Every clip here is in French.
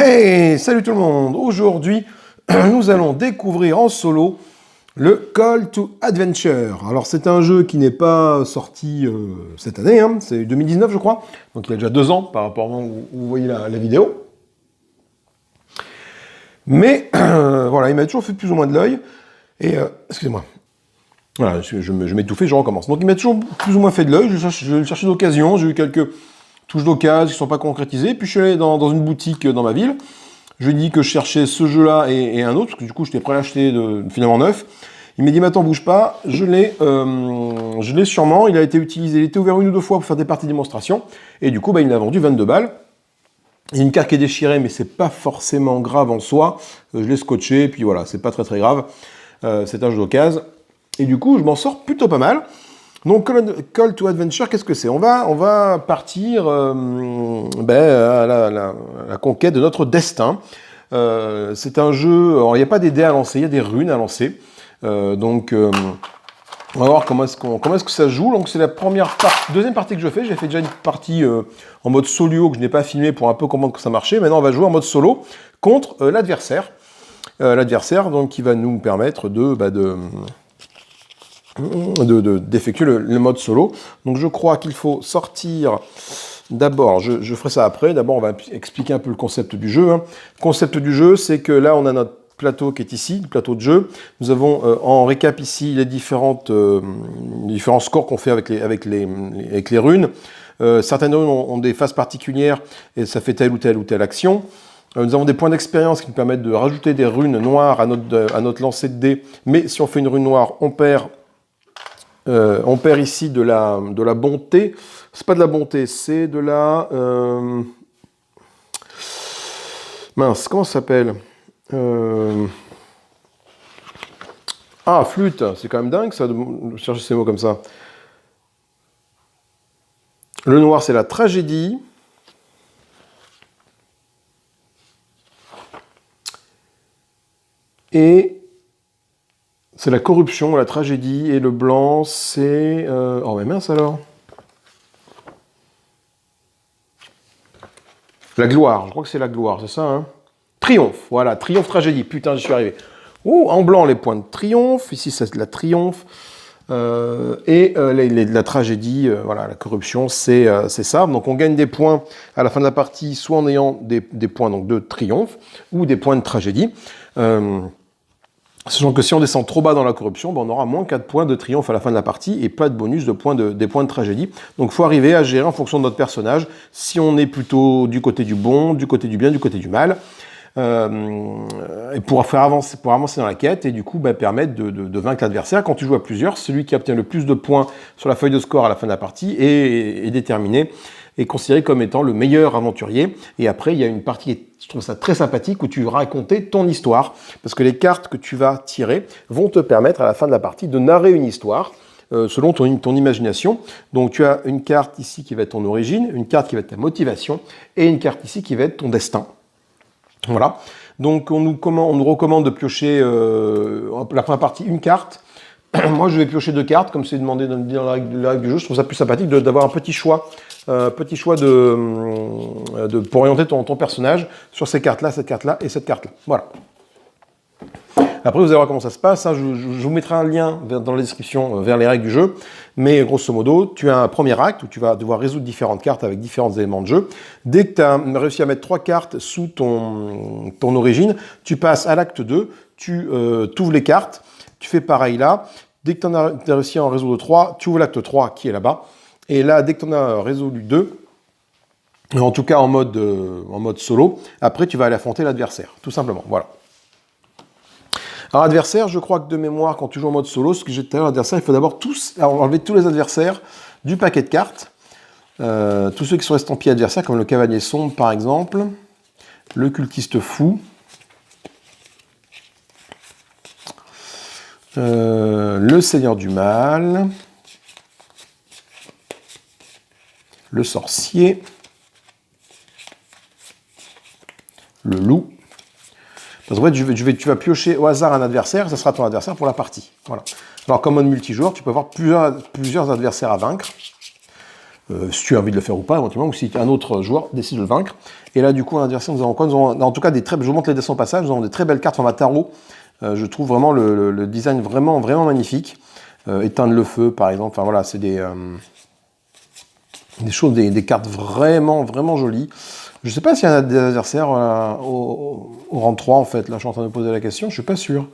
Hey, salut tout le monde! Aujourd'hui, nous allons découvrir en solo le Call to Adventure. Alors, c'est un jeu qui n'est pas sorti cette année, hein, c'est 2019 je crois, donc il y a déjà 2 ans par rapport au moment où vous voyez la vidéo. Mais voilà, il m'a toujours fait plus ou moins de l'œil. Et excusez-moi. Voilà, je m'étouffais, je recommence. Donc il m'a toujours plus ou moins fait de l'œil, je cherchais d'occasion, j'ai eu quelques touches d'occasion qui ne sont pas concrétisées, puis je suis allé dans une boutique dans ma ville, je lui ai dit que je cherchais ce jeu-là et un autre, parce que du coup j'étais prêt à l'acheter finalement neuf. Il m'a dit, mais attends, bouge pas, je l'ai sûrement, il a été utilisé, il était ouvert 1 ou 2 fois pour faire des parties de démonstration, et du coup il m'a vendu 22 balles. Il y a une carte qui est déchirée, mais c'est pas forcément grave en soi, je l'ai scotché, et puis voilà, c'est pas très grave, c'est un jeu d'occasion. Et du coup, je m'en sors plutôt pas mal. Donc, Call to Adventure, qu'est-ce que c'est ? On va partir à la conquête de notre destin. C'est un jeu... Alors, il n'y a pas des dés à lancer, il y a des runes à lancer. On va voir comment est-ce que ça se joue. Donc, c'est la deuxième partie que je fais. J'ai fait déjà une partie en mode solo que je n'ai pas filmé pour un peu comprendre que ça marchait. Maintenant, on va jouer en mode solo contre l'adversaire. L'adversaire, donc, qui va nous permettre d'effectuer le mode solo. Donc je crois qu'il faut sortir d'abord, je ferai ça après, d'abord on va expliquer un peu le concept du jeu. Le concept du jeu, c'est que là on a notre plateau qui est ici, le plateau de jeu. Nous avons en récap ici les différents scores qu'on fait avec les runes. Certaines runes ont des phases particulières et ça fait telle ou telle action. Nous avons des points d'expérience qui nous permettent de rajouter des runes noires à notre lancer de dés, mais si on fait une rune noire, on perd ici de la bonté. C'est pas de la bonté, c'est de la... Mince, comment ça s'appelle Ah, flûte, c'est quand même dingue ça, de chercher ces mots comme ça. Le noir, c'est la tragédie. Et... c'est la corruption, la tragédie, et le blanc, c'est... Oh, mais mince alors. La gloire, je crois que c'est la gloire, c'est ça, hein. Triomphe, voilà, triomphe, tragédie, putain, j'y suis arrivé. Oh, en blanc, les points de triomphe, ici, c'est la triomphe, la tragédie, voilà, la corruption, c'est ça. Donc, on gagne des points à la fin de la partie, soit en ayant des points donc, de triomphe, ou des points de tragédie. Sachant que si on descend trop bas dans la corruption, on aura moins 4 points de triomphe à la fin de la partie et pas de bonus des points de tragédie. Donc il faut arriver à gérer en fonction de notre personnage, si on est plutôt du côté du bon, du côté du bien, du côté du mal, et pour avancer dans la quête et du coup permettre de vaincre l'adversaire. Quand tu joues à plusieurs, celui qui obtient le plus de points sur la feuille de score à la fin de la partie est déterminé, est considéré comme étant le meilleur aventurier. Et après, il y a une partie, je trouve ça très sympathique, où tu vas raconter ton histoire, parce que les cartes que tu vas tirer vont te permettre à la fin de la partie de narrer une histoire selon ton imagination. Donc tu as une carte ici qui va être ton origine, une carte qui va être ta motivation, et une carte ici qui va être ton destin. Voilà. Donc on nous recommande de piocher la première partie une carte. Moi je vais piocher 2 cartes, comme c'est demandé dans la règle du jeu. Je trouve ça plus sympathique d'avoir un petit choix. Pour orienter ton personnage sur ces cartes-là, cette carte-là et cette carte-là. Voilà. Après, vous allez voir comment ça se passe. Hein. Je vous mettrai un lien dans la description vers les règles du jeu. Mais grosso modo, tu as un premier acte où tu vas devoir résoudre différentes cartes avec différents éléments de jeu. Dès que tu as réussi à mettre 3 cartes sous ton origine, tu passes à l'acte 2, tu ouvres les cartes, tu fais pareil là. Dès que tu as réussi à en résoudre 3, tu ouvres l'acte 3 qui est là-bas. Et là, dès que tu en as résolu 2, en tout cas en mode solo, après tu vas aller affronter l'adversaire, tout simplement, voilà. Alors adversaire, je crois que de mémoire, quand tu joues en mode solo, ce que j'ai dit tout à l'heure, l'adversaire, il faut d'abord enlever tous les adversaires du paquet de cartes, tous ceux qui sont estampillés adversaires, comme le cavalier sombre par exemple, le cultiste fou, le seigneur du mal, le sorcier, le loup. Parce qu'en fait, tu vas piocher au hasard un adversaire, ça sera ton adversaire pour la partie. Voilà. Alors, comme mode multijoueur, tu peux avoir plusieurs adversaires à vaincre. si tu as envie de le faire ou pas, éventuellement, ou si un autre joueur décide de le vaincre. Et là, du coup, en adversaire, nous avons quoi? Nous avons en tout cas je vous montre les dessins au passage, nous avons des très belles cartes format tarot. Je trouve vraiment le design vraiment magnifique. Éteindre le feu, par exemple. Enfin voilà, c'est des choses, des cartes vraiment jolies. Je ne sais pas s'il y a des adversaires au rang 3, en fait. Là, je suis en train de poser la question, je ne suis pas sûr.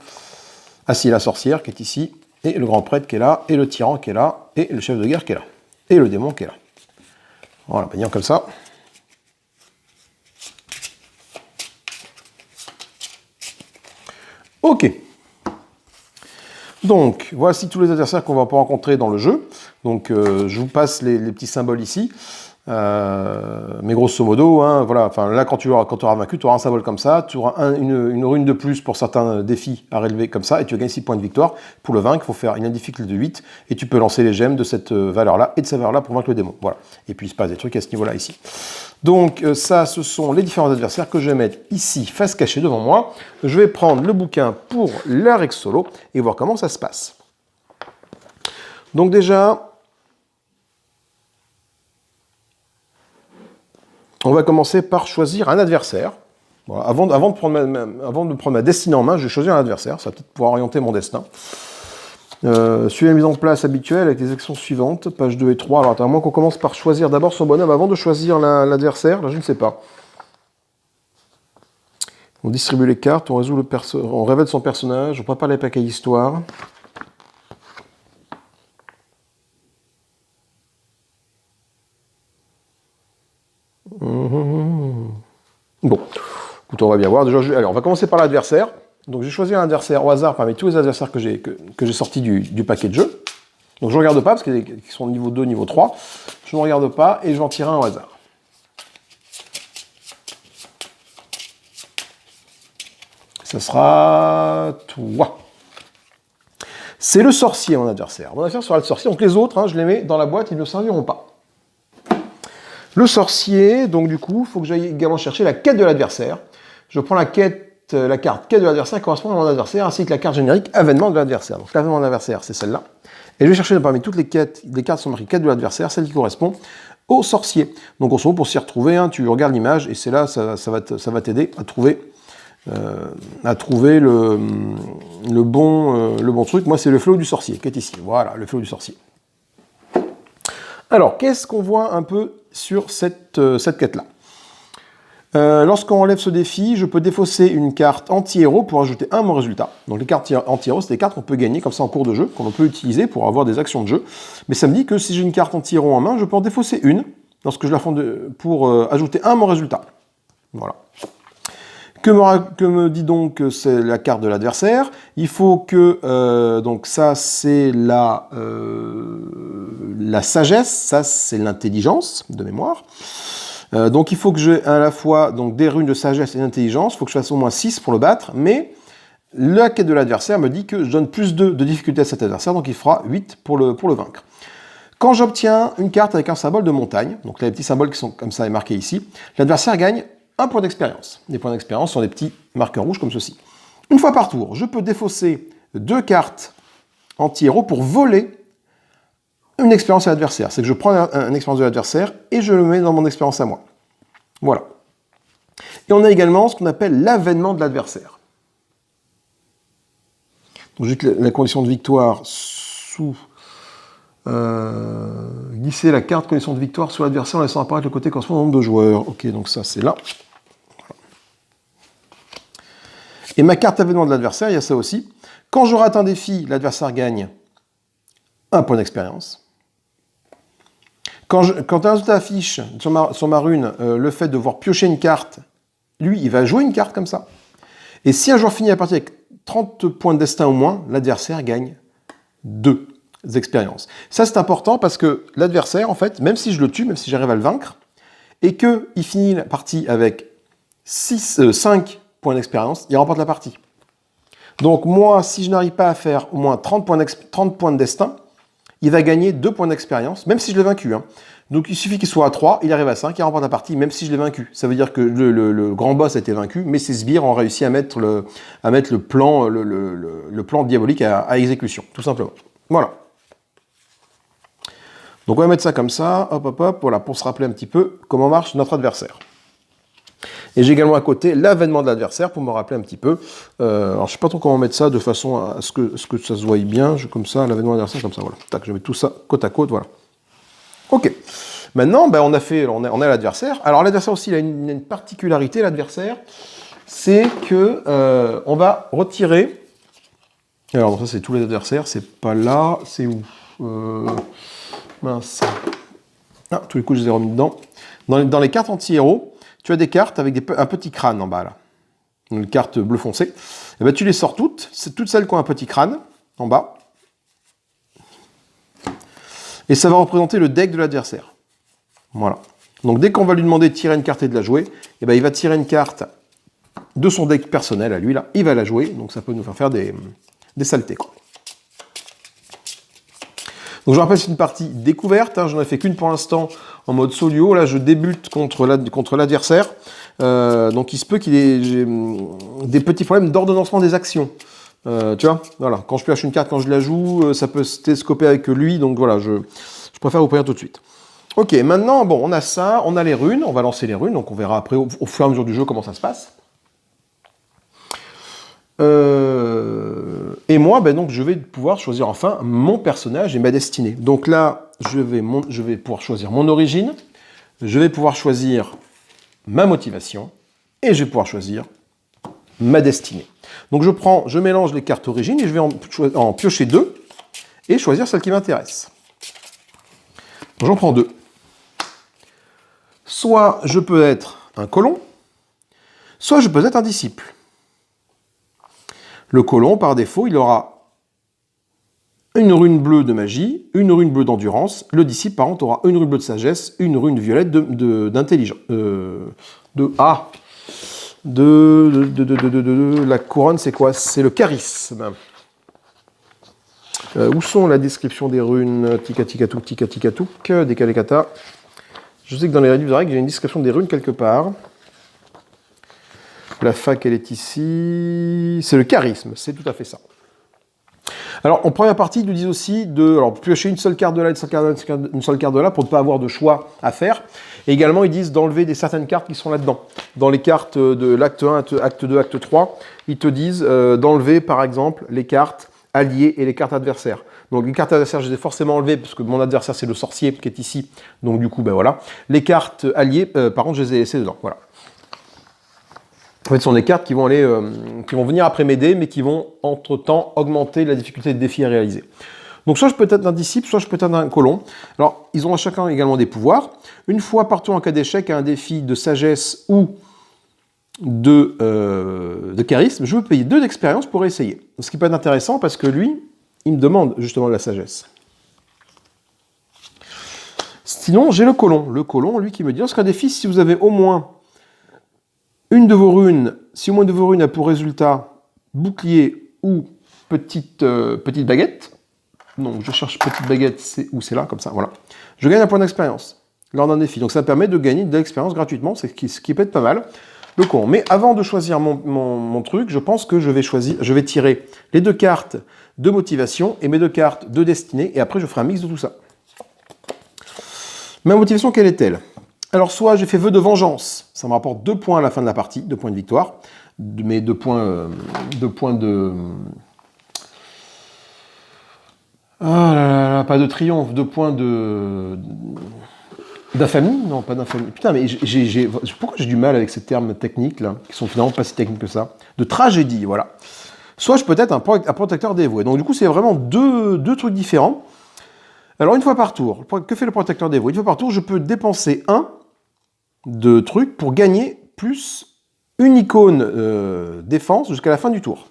Ah si, la sorcière qui est ici, et le grand prêtre qui est là, et le tyran qui est là, et le chef de guerre qui est là, et le démon qui est là. Voilà, bien comme ça. Ok. Donc, voici tous les adversaires qu'on va pas rencontrer dans le jeu. Donc, je vous passe les petits symboles ici. Mais grosso modo, hein, voilà, enfin, là, quand tu auras vaincu, tu auras un symbole comme ça, tu auras une rune de plus pour certains défis à relever comme ça, et tu gagnes 6 points de victoire. Pour le vaincre, il faut faire une difficulté de 8, et tu peux lancer les gemmes de cette valeur-là et de cette valeur-là pour vaincre le démon. Voilà. Et puis, il se passe des trucs à ce niveau-là ici. Donc, ça, ce sont les différents adversaires que je vais mettre ici, face cachée devant moi. Je vais prendre le bouquin pour la règle solo et voir comment ça se passe. Donc déjà, on va commencer par choisir un adversaire. Voilà, avant de prendre ma destinée en main, je vais choisir un adversaire. Ça va peut-être pouvoir orienter mon destin. Suivez la mise en place habituelle avec les actions suivantes, pages 2 et 3. Alors, à moins qu'on commence par choisir d'abord son bonhomme avant de choisir l'adversaire. Là, je ne sais pas. On distribue les cartes, on révèle son personnage, on prépare les paquets d'histoire. Bon, écoute, on va bien voir. Déjà, allez, on va commencer par l'adversaire. Donc j'ai choisi un adversaire au hasard parmi tous les adversaires que j'ai sortis du paquet de jeu. Donc je ne regarde pas parce qu'ils sont niveau 2, niveau 3. Je ne regarde pas et je vais en tirer un au hasard. Ce sera toi. C'est le sorcier, mon adversaire. Mon adversaire sera le sorcier. Donc les autres, hein, je les mets dans la boîte, ils ne serviront pas. Le sorcier, donc du coup, il faut que j'aille également chercher la quête de l'adversaire. Je prends la carte quête de l'adversaire correspond à mon adversaire, ainsi que la carte générique avènement de l'adversaire. Donc l'avènement de l'adversaire, c'est celle-là. Et je vais chercher parmi toutes les cartes sont marquées quête de l'adversaire, celle qui correspond au sorcier. Donc en ce moment, pour s'y retrouver, hein, tu regardes l'image et c'est là, ça va t'aider à trouver le bon truc. Moi, c'est le fléau du sorcier qui est ici. Voilà, le fléau du sorcier. Alors, qu'est-ce qu'on voit un peu sur cette quête-là? Lorsqu'on enlève ce défi, je peux défausser une carte anti-héros pour ajouter 1 à mon résultat. Donc les cartes anti-héros, c'est des cartes qu'on peut gagner comme ça en cours de jeu, qu'on peut utiliser pour avoir des actions de jeu. Mais ça me dit que si j'ai une carte anti-héros en main, je peux en défausser une lorsque je la fonde pour ajouter 1 à mon résultat. Voilà. Que me dit donc c'est la carte de l'adversaire? Il faut que, donc ça c'est la sagesse, ça c'est l'intelligence de mémoire. Donc il faut que j'ai à la fois donc, des runes de sagesse et d'intelligence, il faut que je fasse au moins 6 pour le battre, mais la quête de l'adversaire me dit que je donne plus de difficulté à cet adversaire, donc il fera 8 pour le vaincre. Quand j'obtiens une carte avec un symbole de montagne, donc là les petits symboles qui sont comme ça et marqués ici, l'adversaire gagne 1 point d'expérience. Les points d'expérience sont des petits marqueurs rouges comme ceci. Une fois par tour, je peux défausser 2 cartes anti-héros pour voler une expérience à l'adversaire. C'est que je prends une expérience de l'adversaire et je le mets dans mon expérience à moi. Voilà. Et on a également ce qu'on appelle l'avènement de l'adversaire. Donc juste la condition de victoire sous... glisser la carte condition de victoire sur l'adversaire en laissant apparaître le côté correspondant au nombre de joueurs. Ok, donc ça c'est là. Voilà. Et ma carte avènement de l'adversaire, il y a ça aussi. Quand je rate un défi, l'adversaire gagne 1 point d'expérience. Quand un résultat affiche sur ma rune le fait de voir piocher une carte, lui, il va jouer une carte comme ça. Et si un joueur finit la partie avec 30 points de destin au moins, l'adversaire gagne 2 expériences. Ça, c'est important parce que l'adversaire, en fait, même si je le tue, même si j'arrive à le vaincre, et qu'il finit la partie avec 5 points d'expérience, il remporte la partie. Donc moi, si je n'arrive pas à faire au moins 30 points de destin, il va gagner 2 points d'expérience, même si je l'ai vaincu. Hein. Donc il suffit qu'il soit à 3, il arrive à 5, il remporte la partie, même si je l'ai vaincu. Ça veut dire que le grand boss a été vaincu, mais ses sbires ont réussi à mettre le plan diabolique à exécution, tout simplement. Voilà. Donc on va mettre ça comme ça, hop, hop, hop, voilà, pour se rappeler un petit peu comment marche notre adversaire. Et j'ai également à côté l'avènement de l'adversaire pour me rappeler un petit peu. Alors je sais pas trop comment mettre ça de façon à ce que ça se voie bien. Comme ça, l'avènement de l'adversaire, comme ça, voilà. Tac, je mets tout ça côte à côte, voilà. Ok. Maintenant, ben, on a l'adversaire. Alors l'adversaire aussi, il a une particularité, l'adversaire, c'est que on va retirer. Alors donc ça c'est tous les adversaires, c'est pas là, c'est où mince. Ah, tous les coups je les ai remis dedans. Dans les cartes anti-héros, tu as des cartes avec un petit crâne en bas là. Une carte bleu foncé. Et ben, tu les sors toutes, c'est toutes celles qui ont un petit crâne en bas. Et ça va représenter le deck de l'adversaire. Voilà. Donc dès qu'on va lui demander de tirer une carte et de la jouer, et ben, il va tirer une carte de son deck personnel à lui là, il va la jouer, donc ça peut nous faire des saletés quoi. Donc je rappelle, c'est une partie découverte, hein, j'en ai fait qu'une pour l'instant en mode solo, là je débute contre l'adversaire, donc il se peut qu'il ait des petits problèmes d'ordonnancement des actions. Tu vois, voilà, quand je pioche une carte, quand je la joue, ça peut se télescoper avec lui, donc voilà, je préfère vous prévenir tout de suite. Ok, maintenant, bon, on a ça, on a les runes, on va lancer les runes, donc on verra après au fur et à mesure du jeu comment ça se passe. Et moi, ben donc, je vais pouvoir choisir enfin mon personnage et ma destinée. Donc là, je vais pouvoir choisir mon origine, je vais pouvoir choisir ma motivation, et je vais pouvoir choisir ma destinée. Donc je mélange les cartes origine et je vais en piocher deux et choisir celle qui m'intéresse. J'en prends deux. Soit je peux être un colon, soit je peux être un disciple. Le colon, par défaut, il aura une rune bleue de magie, une rune bleue d'endurance. Le disciple, par contre, aura une rune bleue de sagesse, une rune violette d'intelligence. La couronne, c'est quoi? C'est le charisme. Où sont la description des runes? Tika tika touk, décalé-kata. Je sais que dans les livres de règles, il y a une description des runes quelque part. La fac, elle est ici. C'est le charisme, c'est tout à fait ça. Alors, en première partie, ils nous disent aussi de piocher une seule carte de là, une seule carte de là, pour ne pas avoir de choix à faire. Et également, ils disent d'enlever certaines cartes qui sont là-dedans. Dans les cartes de l'acte 1, acte 2, acte 3, ils te disent d'enlever, par exemple, les cartes alliées et les cartes adversaires. Donc, les cartes adversaires, je les ai forcément enlevées, parce que mon adversaire, c'est le sorcier qui est ici. Donc, du coup, ben voilà. Les cartes alliées, par contre, je les ai laissées dedans. Voilà. En fait, ce sont des cartes qui vont venir après m'aider, mais qui vont, entre-temps, augmenter la difficulté de défi à réaliser. Donc, soit je peux être un disciple, soit je peux être un colon. Alors, ils ont chacun également des pouvoirs. Une fois par tour en cas d'échec à un défi de sagesse ou de charisme, je veux payer 2 d'expérience pour essayer. Ce qui peut être intéressant parce que lui, il me demande justement de la sagesse. Sinon, j'ai le colon. Le colon, lui, qui me dit, lorsqu'un défi, si vous avez au moins une de vos runes, si au moins de vos runes a pour résultat bouclier ou petite baguette, donc je cherche petite baguette, c'est là, comme ça, voilà. Je gagne un point d'expérience lors d'un défi. Donc ça permet de gagner de l'expérience gratuitement, ce qui peut être pas mal. Le con. Mais avant de choisir mon truc, je pense que je vais tirer les 2 cartes de motivation et mes 2 cartes de destinée, et après je ferai un mix de tout ça. Ma motivation, quelle est-elle? Alors, soit j'ai fait vœu de vengeance, ça me rapporte 2 points à la fin de la partie, 2 points de victoire, mais 2 points de... Ah là là, pas de triomphe, 2 points d'infamie? Non, pas d'infamie. Putain, mais pourquoi j'ai du mal avec ces termes techniques, là, qui sont finalement pas si techniques que ça? De tragédie, voilà. Soit je peux être un protecteur dévoué. Donc, du coup, c'est vraiment deux trucs différents. Alors, une fois par tour, que fait le protecteur dévoué? Une fois par tour, je peux dépenser 1 de trucs pour gagner plus une icône défense jusqu'à la fin du tour.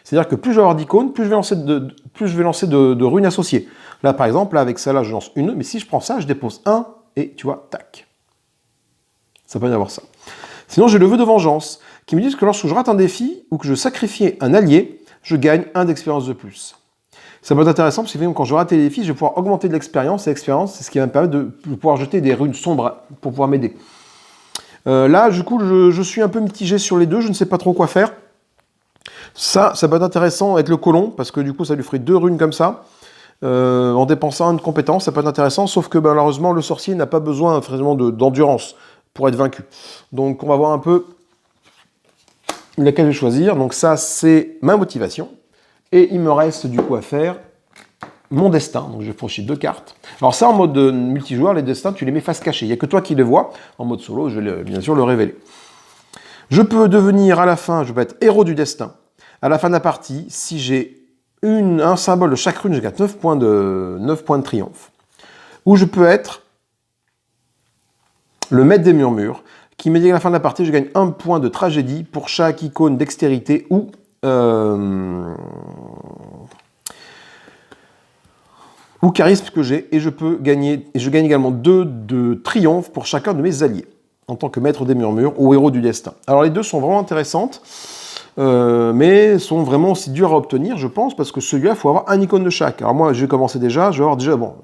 C'est-à-dire que plus je vais avoir d'icônes, plus je vais lancer de runes associées. Là, par exemple, là, avec celle-là, je lance une, mais si je prends ça, je dépose 1, et tu vois, tac. Ça peut y avoir ça. Sinon, j'ai le vœu de vengeance, qui me dit que lorsque je rate un défi, ou que je sacrifie un allié, je gagne 1 d'expérience de plus. Ça peut être intéressant, parce que quand je rate les défis, je vais pouvoir augmenter de l'expérience, et l'expérience, c'est ce qui va me permettre de pouvoir jeter des runes sombres pour pouvoir m'aider. Là, du coup, je suis un peu mitigé sur les deux, je ne sais pas trop quoi faire. Ça peut être intéressant, être le colon, parce que du coup, ça lui ferait 2 runes comme ça. en dépensant une compétence, ça peut être intéressant, sauf que malheureusement, le sorcier n'a pas besoin vraiment d'endurance pour être vaincu. Donc on va voir un peu laquelle je vais choisir. Donc ça, c'est ma motivation. Et il me reste du coup à faire mon destin. Donc je vais franchir 2 cartes. Alors ça, en mode multijoueur, les destins, tu les mets face cachée. Il n'y a que toi qui les vois. En mode solo, je vais bien sûr le révéler. Je peux devenir à la fin, je peux être héros du destin. À la fin de la partie, si j'ai un symbole de chaque rune, je gagne 9 points de triomphe. Ou je peux être le maître des murmures, qui me dit qu'à la fin de la partie, je gagne 1 point de tragédie pour chaque icône dextérité ou charisme que j'ai, et je gagne également 2 de triomphe pour chacun de mes alliés, en tant que maître des murmures ou héros du destin. Alors les deux sont vraiment intéressantes, mais sont vraiment aussi dures à obtenir, je pense, parce que celui-là, il faut avoir un icône de chaque. Alors moi, j'ai commencé déjà, je vais avoir déjà, bon,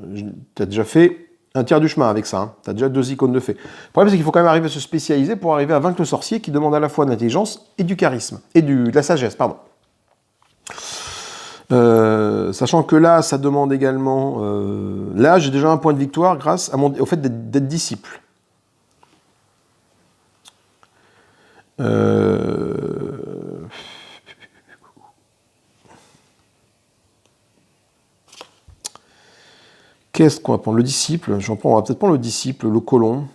tu as déjà fait un tiers du chemin avec ça, hein. Tu as déjà 2 icônes de fait. Le problème, c'est qu'il faut quand même arriver à se spécialiser pour arriver à vaincre le sorcier, qui demande à la fois de l'intelligence et du charisme, et de la sagesse, pardon. Sachant que là, ça demande également... là, j'ai déjà un point de victoire grâce au fait d'être disciple. Qu'est-ce qu'on va prendre? Le disciple. On va peut-être prendre le disciple, le colon.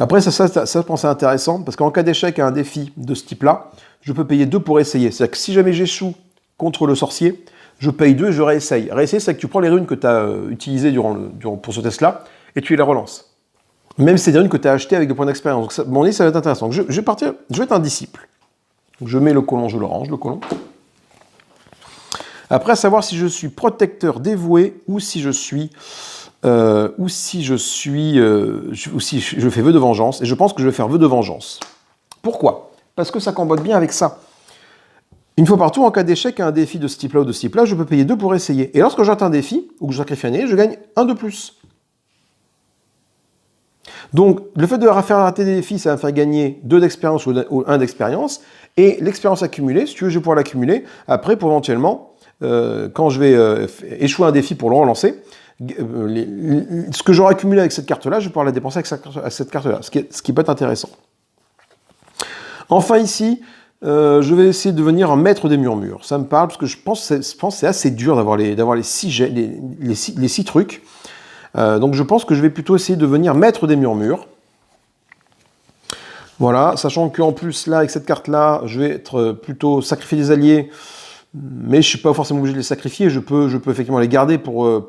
Après, ça je pense c'est intéressant, parce qu'en cas d'échec à un défi de ce type-là, je peux payer 2 pour essayer. C'est-à-dire que si jamais j'échoue contre le sorcier, je paye 2 et je réessaye. Réessayer, c'est que tu prends les runes que tu as utilisées pour ce test-là, et tu les relances. Même si c'est des runes que tu as achetées avec des points d'expérience. Donc, ça va être intéressant. Donc, je vais être un disciple. Donc, je mets le colon, je le range, le colon. Après, à savoir si je suis protecteur dévoué ou si je fais vœu de vengeance. Et je pense que je vais faire vœu de vengeance. Pourquoi? Parce que ça combote bien avec ça. Une fois partout, en cas d'échec à un défi de ce type-là ou de ce type-là, je peux payer 2 pour essayer. Et lorsque j'atteins un défi, ou que je sacrifie un allié, je gagne 1 de plus. Donc, le fait de faire rater des défis, ça va me faire gagner 2 d'expérience ou 1 d'expérience. Et l'expérience accumulée, si tu veux, je vais pouvoir l'accumuler. Après, pour éventuellement, quand je vais échouer un défi pour le relancer, ce que j'aurai accumulé avec cette carte-là, je vais pouvoir la dépenser avec cette carte-là, ce qui peut être intéressant. Enfin ici, je vais essayer de devenir un maître des murmures. Ça me parle parce que je pense que c'est assez dur d'avoir les 6 trucs. Donc je pense que je vais plutôt essayer de devenir maître des murmures. Voilà, sachant qu'en plus là, avec cette carte-là, je vais être plutôt sacrifier des alliés, mais je ne suis pas forcément obligé de les sacrifier. Je peux effectivement les garder pour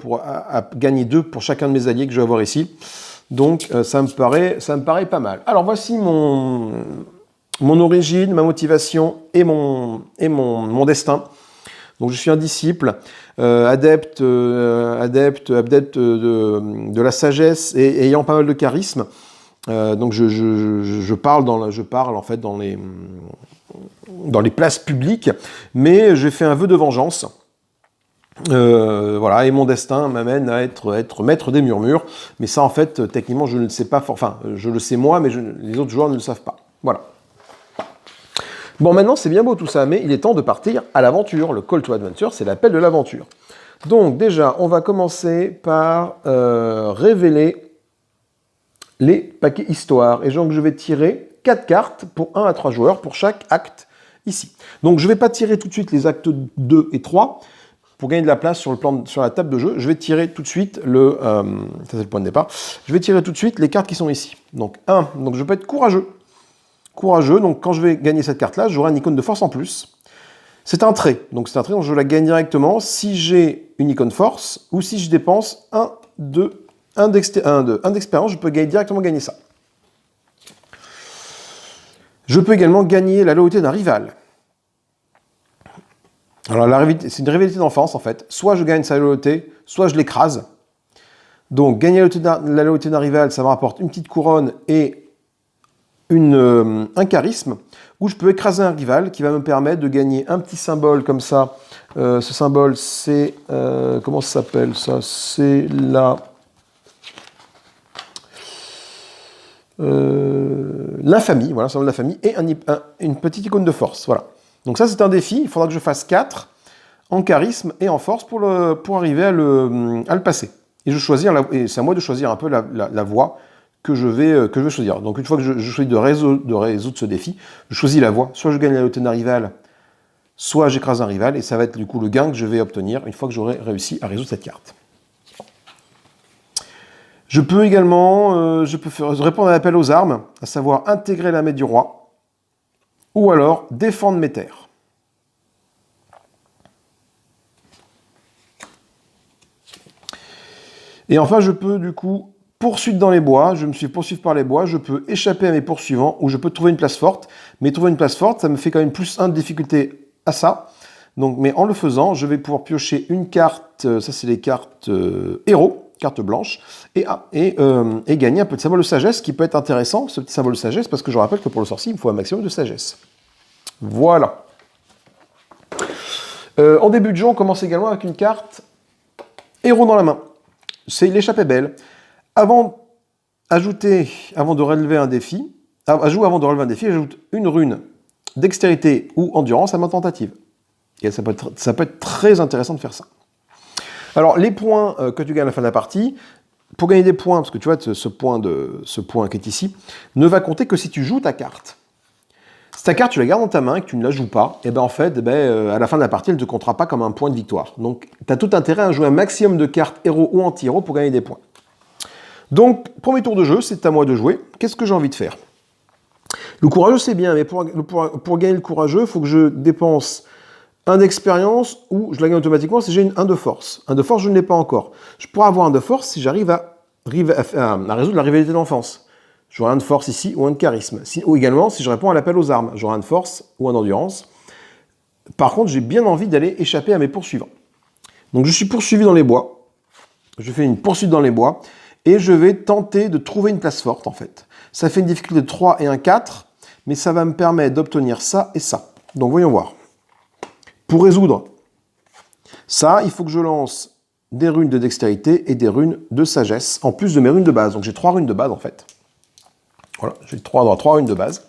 gagner 2 pour chacun de mes alliés que je vais avoir ici. Donc ça me paraît pas mal. Alors voici mon origine, ma motivation et mon destin. Donc je suis un disciple, adepte de la sagesse et ayant pas mal de charisme. Donc je parle en fait dans les places publiques, mais j'ai fait un vœu de vengeance. Voilà, et mon destin m'amène à être maître des murmures. Mais ça, en fait, techniquement, je ne le sais pas. Enfin, je le sais moi, mais les autres joueurs ne le savent pas. Voilà. Bon, maintenant, c'est bien beau tout ça, mais il est temps de partir à l'aventure. Le call to adventure, c'est l'appel de l'aventure. Donc, déjà, on va commencer par révéler les paquets histoire. Et donc, je vais tirer 4 cartes pour 1 à 3 joueurs pour chaque acte ici. Donc, je ne vais pas tirer tout de suite les actes 2 et 3 pour gagner de la place sur la table de jeu. Je vais tirer tout de suite ça c'est le point de départ. Je vais tirer tout de suite les cartes qui sont ici. Donc, 1. Donc, je peux être courageux. Courageux, donc quand je vais gagner cette carte-là, j'aurai une icône de force en plus. C'est un trait, donc c'est un trait dont je la gagne directement si j'ai une icône force ou si je dépense 1 d'expérience, je peux directement gagner ça. Je peux également gagner la loyauté d'un rival. Alors c'est une rivalité d'enfance en fait. Soit je gagne sa loyauté, soit je l'écrase. Donc gagner la loyauté d'un rival, ça me rapporte une petite couronne et un charisme, où je peux écraser un rival qui va me permettre de gagner un petit symbole comme ça. Ce symbole, c'est... comment ça s'appelle ça? C'est l'infamie, voilà, symbole de la famille, et une petite icône de force. Voilà. Donc ça, c'est un défi. Il faudra que je fasse 4 en charisme et en force pour arriver à le passer. Et c'est à moi de choisir un peu la voie que je vais choisir. Donc une fois que je choisis de résoudre ce défi, je choisis la voie. Soit je gagne la loterie d'un rival, soit j'écrase un rival, et ça va être du coup le gain que je vais obtenir une fois que j'aurai réussi à résoudre cette carte. Je peux également répondre à l'appel aux armes, à savoir intégrer la main du roi, ou alors défendre mes terres. Et enfin, je peux du coup poursuivre dans les bois, je me suis poursuivre par les bois, je peux échapper à mes poursuivants, ou je peux trouver une place forte. Mais trouver une place forte, ça me fait quand même plus 1 de difficulté à ça. Donc, mais en le faisant, je vais pouvoir piocher une carte, ça c'est les cartes héros, carte blanche, et gagner un peu de symbole de sagesse, qui peut être intéressant, ce petit symbole de sagesse, parce que je rappelle que pour le sorcier, il me faut un maximum de sagesse. Voilà. En début de jeu, on commence également avec une carte héros dans la main. C'est l'échappée belle. Avant de relever un défi, j'ajoute une rune dextérité ou endurance à ma tentative. Et ça peut être très intéressant de faire ça. Alors, les points que tu gagnes à la fin de la partie, pour gagner des points, parce que tu vois, ce point qui est ici, ne va compter que si tu joues ta carte. Si ta carte, tu la gardes dans ta main et que tu ne la joues pas, et ben en fait, à la fin de la partie, elle ne te comptera pas comme un point de victoire. Donc, tu as tout intérêt à jouer un maximum de cartes héros ou anti-héros pour gagner des points. Donc, premier tour de jeu, c'est à moi de jouer. Qu'est-ce que j'ai envie de faire? Le courageux, c'est bien, mais pour gagner le courageux, il faut que je dépense 1 d'expérience ou je la gagne automatiquement si j'ai un de force. 1 de force, je ne l'ai pas encore. Je pourrais avoir 1 de force si j'arrive à résoudre la rivalité d'enfance. J'aurai 1 de force ici ou 1 de charisme. Ou également, si je réponds à l'appel aux armes, j'aurai 1 de force ou 1 d'endurance. Par contre, j'ai bien envie d'aller échapper à mes poursuivants. Donc je suis poursuivi dans les bois. Je fais une poursuite dans les bois. Et je vais tenter de trouver une place forte, en fait. Ça fait une difficulté de 3 et un 4, mais ça va me permettre d'obtenir ça et ça. Donc voyons voir. Pour résoudre ça, il faut que je lance des runes de dextérité et des runes de sagesse, en plus de mes runes de base. Donc j'ai 3 runes de base, en fait. Voilà, j'ai 3 runes de base.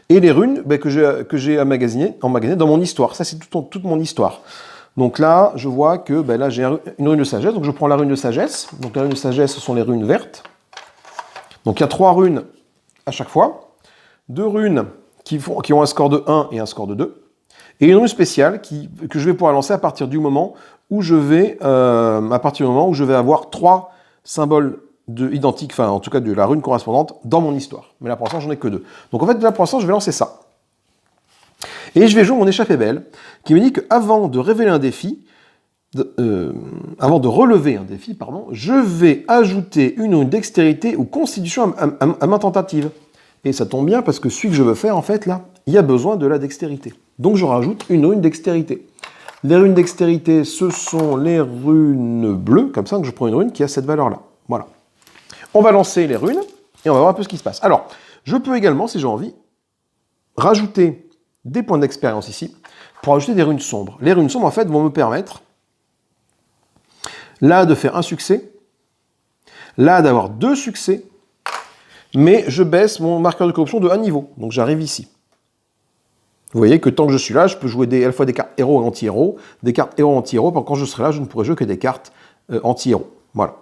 Et les runes que j'ai emmagasinées dans mon histoire. Ça, c'est toute mon histoire. Donc là, je vois que là, j'ai une rune de sagesse. Donc je prends la rune de sagesse. Donc la rune de sagesse, ce sont les runes vertes. Donc il y a 3 runes à chaque fois. 2 runes qui ont un score de 1 et un score de 2. Et une rune spéciale que je vais pouvoir lancer à partir du moment où je vais avoir 3 symboles identiques, enfin en tout cas de la rune correspondante dans mon histoire. Mais là pour l'instant, j'en ai que 2. Donc en fait, là pour l'instant, je vais lancer ça. Et je vais jouer mon échappée belle, qui me dit qu'avant de relever un défi, je vais ajouter une rune dextérité ou constitution à ma tentative. Et ça tombe bien parce que celui que je veux faire, en fait, là, il y a besoin de la dextérité. Donc je rajoute une rune dextérité. Les runes dextérité, ce sont les runes bleues, comme ça, donc je prends une rune qui a cette valeur-là. Voilà. On va lancer les runes et on va voir un peu ce qui se passe. Alors, je peux également, si j'ai envie, rajouter des points d'expérience ici pour ajouter des runes sombres. Les runes sombres, en fait, vont me permettre là de faire un succès, là d'avoir 2 succès, mais je baisse mon marqueur de corruption de 1 niveau. Donc j'arrive ici. Vous voyez que tant que je suis là, je peux jouer à la fois des cartes héros et anti-héros, des cartes héros anti-héros. Quand je serai là, je ne pourrai jouer que des cartes anti-héros. Voilà.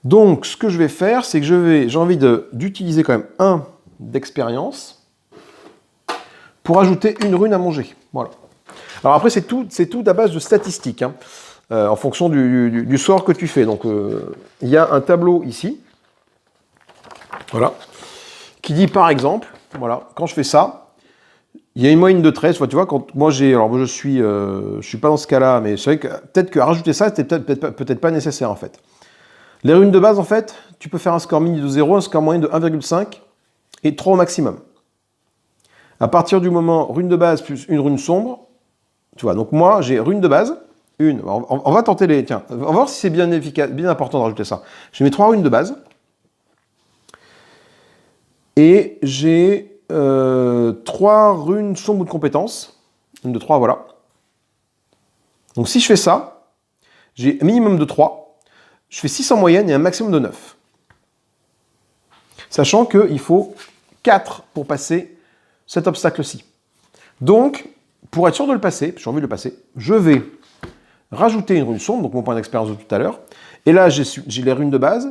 Donc, ce que je vais faire, c'est que j'ai envie d'utiliser quand même 1 d'expérience pour ajouter une rune à mon jet. Voilà. Alors après, c'est tout à base de statistiques, hein, en fonction du sort que tu fais. Donc, il y a un tableau ici, voilà, qui dit par exemple, voilà, quand je fais ça, il y a une moyenne de 13. Tu vois, quand moi je suis pas dans ce cas-là, mais c'est vrai que peut-être que rajouter ça, c'était peut-être pas nécessaire en fait. Les runes de base, en fait, tu peux faire un score mini de 0, un score moyen de 1,5 et 3 au maximum. À partir du moment, rune de base plus une rune sombre, tu vois, donc moi, j'ai rune de base, une. On va tenter les... Tiens, on va voir si c'est bien efficace, bien important de rajouter ça. J'ai mes 3 runes de base. Et j'ai 3 runes sombres de compétences. Une de 3, voilà. Donc si je fais ça, j'ai un minimum de 3. Je fais 6 en moyenne et un maximum de 9. Sachant qu'il faut 4 pour passer cet obstacle-ci. Donc, pour être sûr de le passer, j'ai envie de le passer, je vais rajouter une rune sombre, donc mon point d'expérience de tout à l'heure. Et là, j'ai les runes de base,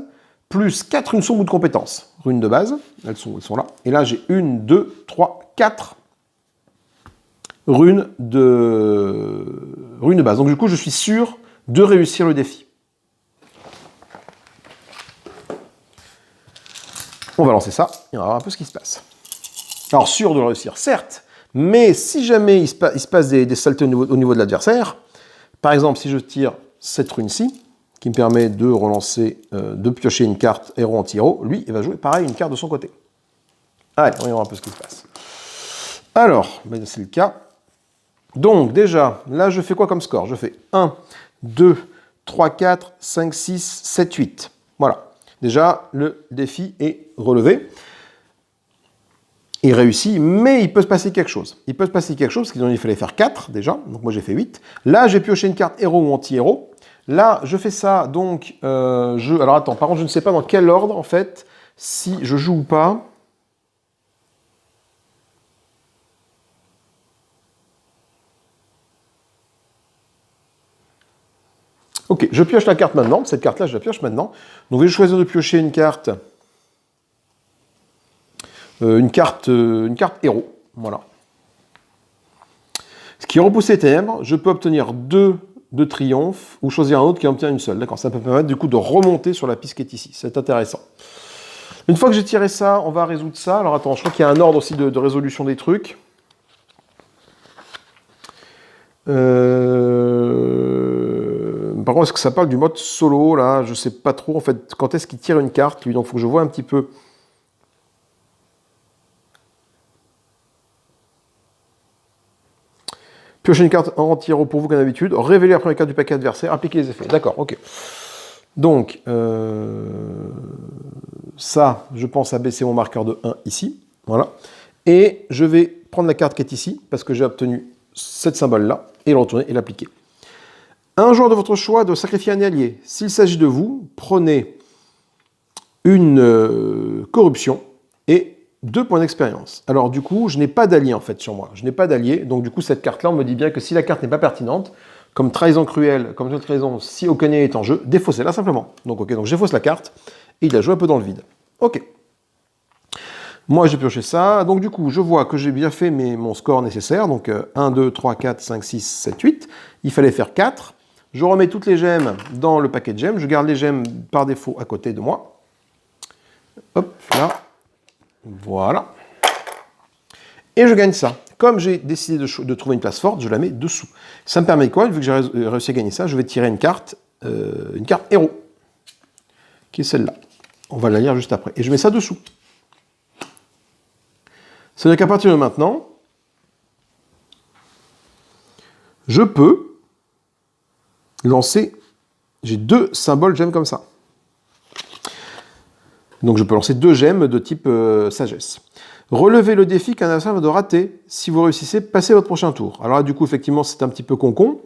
plus 4 runes sombres ou de compétences. Runes de base, elles sont là. Et là, j'ai 1, 2, 3, 4 runes de base. Donc du coup, je suis sûr de réussir le défi. On va lancer ça, et on va voir un peu ce qui se passe. Alors, sûr de le réussir, certes, mais si jamais il se passe des saletés au niveau de l'adversaire, par exemple, si je tire cette rune-ci, qui me permet de relancer, de piocher une carte héros anti-héros, lui, il va jouer pareil une carte de son côté. Allez, on va voir un peu ce qui se passe. Alors, ben c'est le cas. Donc, déjà, là, je fais quoi comme score? Je fais 1, 2, 3, 4, 5, 6, 7, 8. Voilà. Déjà, le défi est relevé. Il réussit, mais il peut se passer quelque chose. Il peut se passer quelque chose, parce qu'il fallait faire 4 déjà, donc moi j'ai fait 8. Là, j'ai pioché une carte héros ou anti-héros. Là, je fais ça, donc, alors attends, par contre, je ne sais pas dans quel ordre, en fait, si je joue ou pas. Ok, je pioche la carte maintenant. Cette carte-là, je la pioche maintenant. Donc, je vais choisir de piocher une carte. Une carte héros. Voilà. Ce qui repousse les ténèbres, je peux obtenir 2 de triomphe ou choisir un autre qui en obtient une seule. D'accord, ça peut permettre du coup de remonter sur la piste qui est ici. C'est intéressant. Une fois que j'ai tiré ça, on va résoudre ça. Alors attends, je crois qu'il y a un ordre aussi de résolution des trucs. Par contre, est-ce que ça parle du mode solo là? Je sais pas trop en fait. Quand est-ce qu'il tire une carte lui? Donc il faut que je vois un petit peu. Piochez une carte en anti-héros pour vous comme d'habitude. Révélez la première carte du paquet adversaire. Appliquez les effets. D'accord, ok. Donc, ça, je pense à baisser mon marqueur de 1 ici. Voilà. Et je vais prendre la carte qui est ici, parce que j'ai obtenu cette symbole-là, et le retourner et l'appliquer. Un joueur de votre choix doit sacrifier un allié. S'il s'agit de vous, prenez une corruption et 2 points d'expérience. Alors du coup, je n'ai pas d'allié en fait sur moi. Je n'ai pas d'allié, donc du coup cette carte-là, on me dit bien que si la carte n'est pas pertinente, comme trahison cruelle, comme toute trahison, si aucun est en jeu, défaussez-la simplement. Donc ok, donc j'effausse la carte, et il a joué un peu dans le vide. Ok. Moi j'ai pioché ça, donc du coup je vois que j'ai bien fait mon score nécessaire, donc 1, 2, 3, 4, 5, 6, 7, 8. Il fallait faire 4. Je remets toutes les gemmes dans le paquet de gemmes, je garde les gemmes par défaut à côté de moi. Hop, là. Voilà. Et je gagne ça. Comme j'ai décidé de trouver une place forte, je la mets dessous. Ça me permet quoi? Vu que j'ai réussi à gagner ça, je vais tirer une carte héros, qui est celle-là. On va la lire juste après. Et je mets ça dessous. C'est-à-dire qu'à partir de maintenant, je peux lancer... J'ai 2 symboles gemmes comme ça. Donc je peux lancer 2 gemmes de type sagesse. Relevez le défi qu'un adversaire va de rater. Si vous réussissez, passez votre prochain tour. Alors là, du coup, effectivement, c'est un petit peu con-con.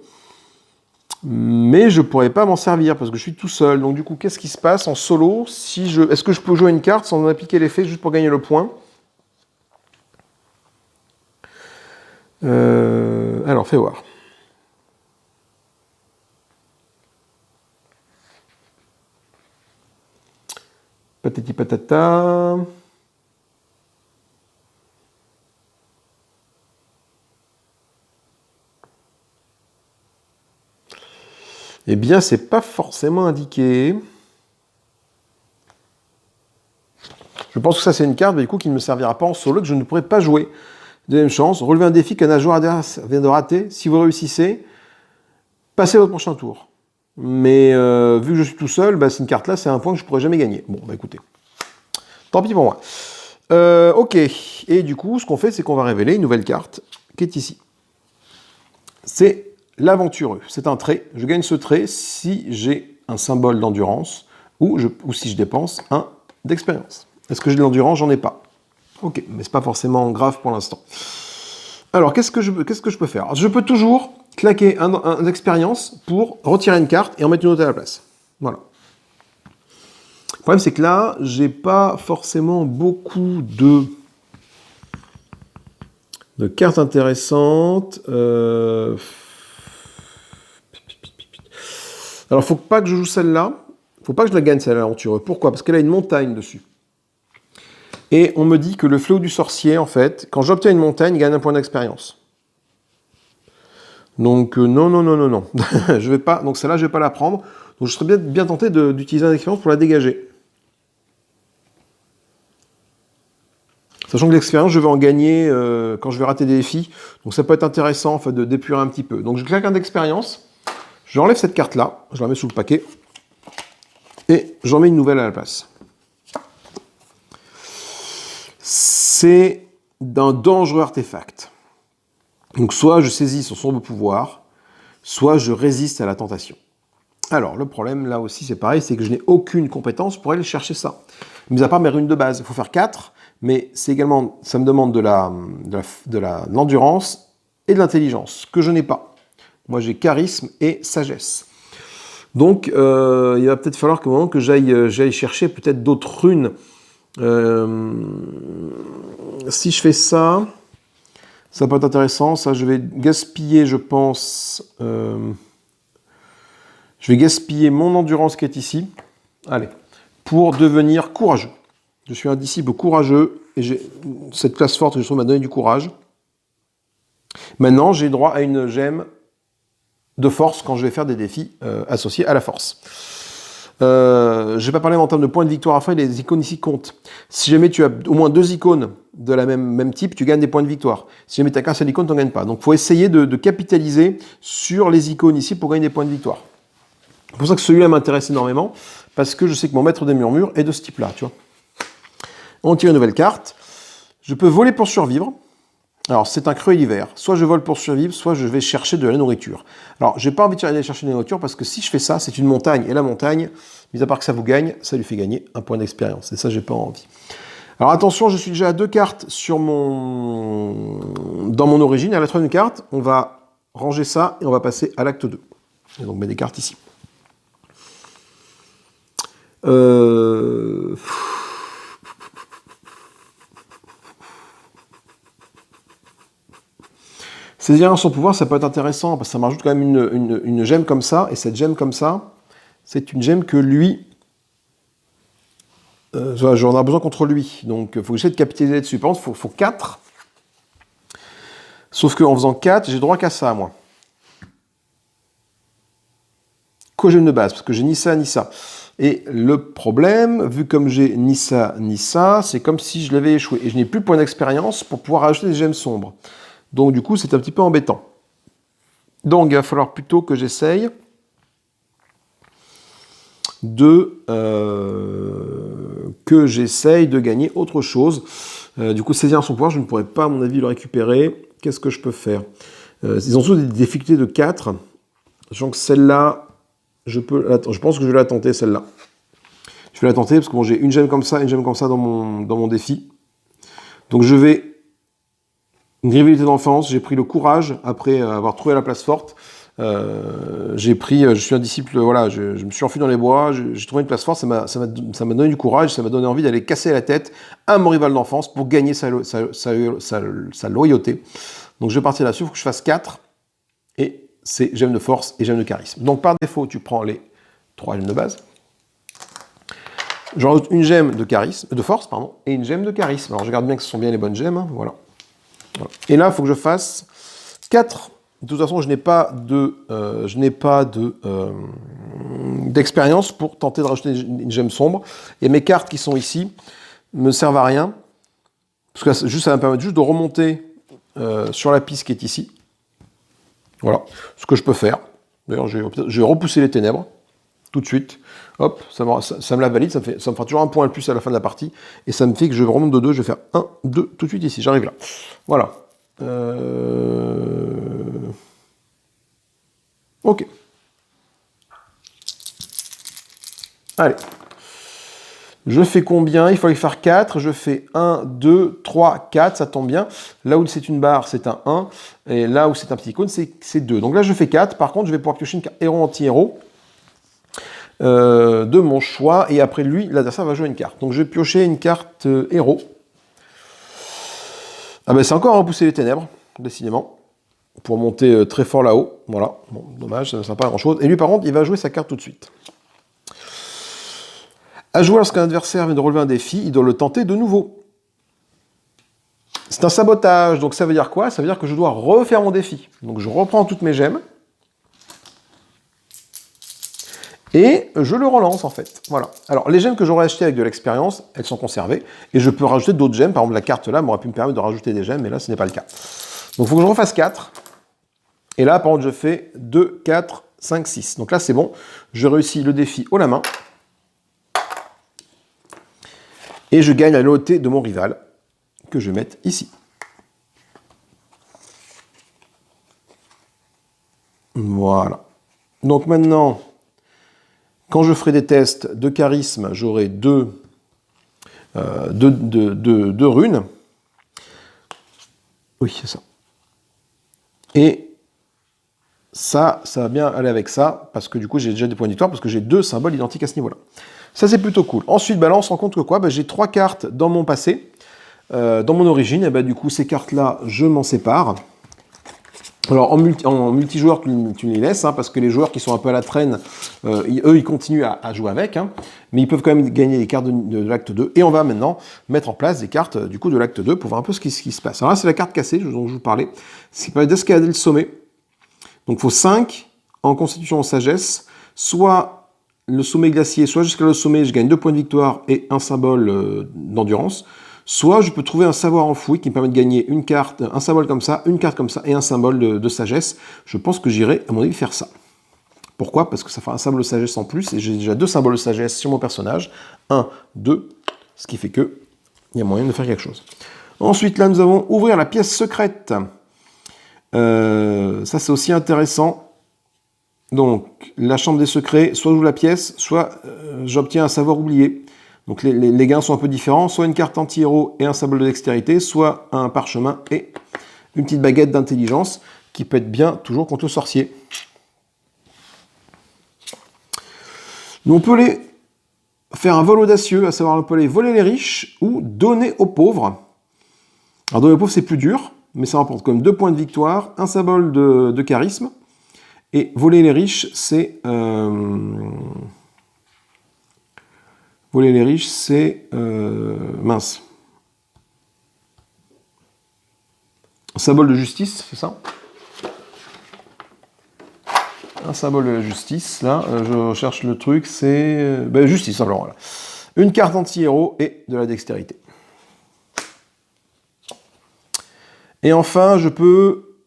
Mais je ne pourrais pas m'en servir parce que je suis tout seul. Donc du coup, qu'est-ce qui se passe en solo si Est-ce que je peux jouer une carte sans en appliquer l'effet juste pour gagner le point? Alors, fais voir. Patati patata. Eh bien, c'est pas forcément indiqué. Je pense que ça, c'est une carte, mais du coup, qui ne me servira pas en solo, que je ne pourrai pas jouer. Deuxième chance, relevez un défi qu'un joueur adverse vient de rater. Si vous réussissez, passez votre prochain tour. Mais vu que je suis tout seul, bah, cette carte-là, c'est un point que je ne pourrai jamais gagner. Bon, bah écoutez. Tant pis pour moi. Ok. Et du coup, ce qu'on fait, c'est qu'on va révéler une nouvelle carte qui est ici. C'est l'aventureux. C'est un trait. Je gagne ce trait si j'ai un symbole d'endurance ou si je dépense un d'expérience. Est-ce que j'ai de l'endurance? J'en ai pas. Ok, mais c'est pas forcément grave pour l'instant. Alors, qu'est-ce que je peux faire? Alors, je peux toujours claquer un d'expérience pour retirer une carte et en mettre une autre à la place. Voilà. Le problème, c'est que là, j'ai pas forcément beaucoup de cartes intéressantes. Alors, faut pas que je joue celle-là. Faut pas que je la gagne, celle-là, aventureux. Pourquoi? Parce qu'elle a une montagne dessus. Et on me dit que le fléau du sorcier, en fait, quand j'obtiens une montagne, il gagne un point d'expérience. Donc, non, non, non, non, non. Je vais pas, donc celle-là, je vais pas la prendre. Donc, je serais bien tenté d'utiliser un expérience pour la dégager. Sachant que l'expérience, je vais en gagner quand je vais rater des défis. Donc, ça peut être intéressant, en fait, de d'épurer un petit peu. Donc, je claque un d'expérience. J'enlève cette carte-là. Je la mets sous le paquet. Et j'en mets une nouvelle à la place. C'est d'un dangereux artefact. Donc soit je saisis son sombre pouvoir, soit je résiste à la tentation. Alors le problème là aussi c'est pareil, c'est que je n'ai aucune compétence pour aller chercher ça. Mis à part mes runes de base, il faut faire 4, mais c'est également, ça me demande de l'endurance et de l'intelligence, que je n'ai pas. Moi j'ai charisme et sagesse. Donc il va peut-être falloir qu'au moment que j'aille chercher peut-être d'autres runes. Si je fais ça, ça peut être intéressant. Ça, je vais gaspiller, je pense. Je vais gaspiller mon endurance qui est ici. Allez, pour devenir courageux. Je suis un disciple courageux et j'ai cette classe forte que je trouve m'a donné du courage. Maintenant, j'ai droit à une gemme de force quand je vais faire des défis associés à la force. Je ne vais pas parler en termes de points de victoire à faire, les icônes ici comptent. Si jamais tu as au moins 2 icônes de la même type, tu gagnes des points de victoire. Si jamais tu n'as qu'un seul icône, tu n'en gagnes pas. Donc il faut essayer de capitaliser sur les icônes ici pour gagner des points de victoire. C'est pour ça que celui-là m'intéresse énormément, parce que je sais que mon maître des murmures est de ce type-là, tu vois. On tire une nouvelle carte. Je peux voler pour survivre. Alors, c'est un creux hiver. Soit je vole pour survivre, soit je vais chercher de la nourriture. Alors, j'ai pas envie d'aller chercher de la nourriture parce que si je fais ça, c'est une montagne. Et la montagne, mis à part que ça vous gagne, ça lui fait gagner un point d'expérience. Et ça, j'ai pas envie. Alors, attention, je suis déjà à 2 cartes dans mon origine. À la 3e carte, on va ranger ça et on va passer à l'acte 2. Et donc, on met des cartes ici. Saisir son pouvoir, ça peut être intéressant, parce que ça me rajoute quand même une gemme comme ça, et cette gemme comme ça, c'est une gemme que lui, j'en ai besoin contre lui, donc il faut que j'essaie de capitaliser là-dessus. Par contre, il faut 4, sauf qu'en faisant 4, j'ai droit qu'à ça, moi. Co-gemme de base, parce que j'ai ni ça, ni ça. Et le problème, vu comme j'ai ni ça, c'est comme si je l'avais échoué, et je n'ai plus de point d'expérience pour pouvoir rajouter des gemmes sombres. Donc du coup, c'est un petit peu embêtant. Donc il va falloir plutôt que j'essaye de gagner autre chose. Du coup, saisir son pouvoir, je ne pourrais pas, à mon avis, le récupérer. Qu'est-ce que je peux faire? Ils ont tous des difficultés de 4. Sachant que celle-là, je pense que je vais la tenter, celle-là. Je vais la tenter parce que bon, j'ai une gemme comme ça dans mon défi. Donc je vais... Une rivalité d'enfance, j'ai pris le courage après avoir trouvé la place forte. Je suis un disciple, voilà, je me suis enfui dans les bois, j'ai trouvé une place forte, ça m'a donné du courage, ça m'a donné envie d'aller casser la tête à mon rival d'enfance pour gagner sa loyauté. Donc je vais partir là-dessus, il faut que je fasse 4, et c'est gemme de force et gemme de charisme. Donc par défaut, tu prends les 3 gemmes de base. J'en rajoute une gemme de force, et une gemme de charisme. Alors je regarde bien que ce sont bien les bonnes gemmes, hein, voilà. Voilà. Et là, il faut que je fasse 4. De toute façon, je n'ai pas d'expérience pour tenter de rajouter une gemme sombre. Et mes cartes qui sont ici me servent à rien. Parce que ça va me permettre juste de remonter sur la piste qui est ici. Voilà ce que je peux faire. D'ailleurs, je vais repousser les ténèbres tout de suite. Hop, ça me la valide, ça me fera toujours un point de plus à la fin de la partie, et ça me fait que je remonte de 2, je vais faire 1, 2, tout de suite ici, j'arrive là. Voilà. Ok. Allez. Je fais combien? Il faut aller faire 4, je fais 1, 2, 3, 4, ça tombe bien. Là où c'est une barre, c'est un 1, et là où c'est un petit icône, c'est 2. Donc là, je fais 4, par contre, je vais pouvoir piocher une carte héros anti-héros. De mon choix, et après lui, l'adversaire va jouer une carte. Donc je vais piocher une carte héros. Ah ben c'est encore repousser les ténèbres. décidément, pour monter très fort là-haut. Voilà, bon, dommage, ça ne sert pas à grand-chose. Et lui, par contre, il va jouer sa carte tout de suite. À jouer lorsqu'un adversaire vient de relever un défi, il doit le tenter de nouveau. C'est un sabotage, donc ça veut dire quoi? Ça veut dire que je dois refaire mon défi. Donc je reprends toutes mes gemmes, et je le relance en fait. Voilà. Alors les gemmes que j'aurais achetées avec de l'expérience, elles sont conservées, et je peux rajouter d'autres gemmes. Par exemple, la carte là m'aurait pu me permettre de rajouter des gemmes, mais là ce n'est pas le cas. Donc il faut que je refasse 4. Et là, par contre, je fais 2, 4, 5, 6. Donc là, c'est bon. Je réussis le défi haut la main. Et je gagne la loyauté de mon rival, que je vais mettre ici. Voilà. Donc maintenant, quand je ferai des tests de charisme, j'aurai deux runes. Oui, c'est ça. Et ça va bien aller avec ça, parce que du coup, j'ai déjà des points de victoire, parce que j'ai 2 symboles identiques à ce niveau-là. Ça, c'est plutôt cool. Ensuite, là, on se rend compte que quoi? J'ai 3 cartes dans mon passé, dans mon origine, et du coup, ces cartes-là, je m'en sépare. Alors, en multijoueur, tu les laisses, parce que les joueurs qui sont un peu à la traîne, eux, ils continuent à jouer avec, mais ils peuvent quand même gagner les cartes de l'acte 2. Et on va maintenant mettre en place des cartes du coup de l'acte 2 pour voir un peu ce qui se passe. Alors là, c'est la carte cassée dont je vous parlais. Ce qui permet d'escalader le sommet. Donc, il faut 5 en constitution en sagesse, soit le sommet glacier, soit jusqu'à le sommet, je gagne 2 points de victoire et un symbole d'endurance. Soit je peux trouver un savoir enfoui qui me permet de gagner une carte, un symbole comme ça, une carte comme ça et un symbole de sagesse. Je pense que j'irai, à mon avis, faire ça. Pourquoi? Parce que ça fera un symbole de sagesse en plus et j'ai déjà 2 symboles de sagesse sur mon personnage. 1, 2, ce qui fait que il y a moyen de faire quelque chose. Ensuite, là, nous avons ouvrir la pièce secrète. Ça, c'est aussi intéressant. Donc, la chambre des secrets, soit j'ouvre la pièce, soit j'obtiens un savoir oublié. Donc, les gains sont un peu différents. Soit une carte anti-héros et un symbole de dextérité, soit un parchemin et une petite baguette d'intelligence qui peut être bien toujours contre le sorcier. Nous, on peut les faire un vol audacieux, à savoir on peut les voler les riches ou donner aux pauvres. Alors, donner aux pauvres, c'est plus dur, mais ça rapporte comme 2 points de victoire, un symbole de charisme. Et voler les riches, c'est... Voler les riches, c'est... mince. Un symbole de justice, c'est ça? Un symbole de la justice, là, je cherche le truc, c'est... justice, alors voilà. Une carte anti-héros et de la dextérité. Et enfin, je peux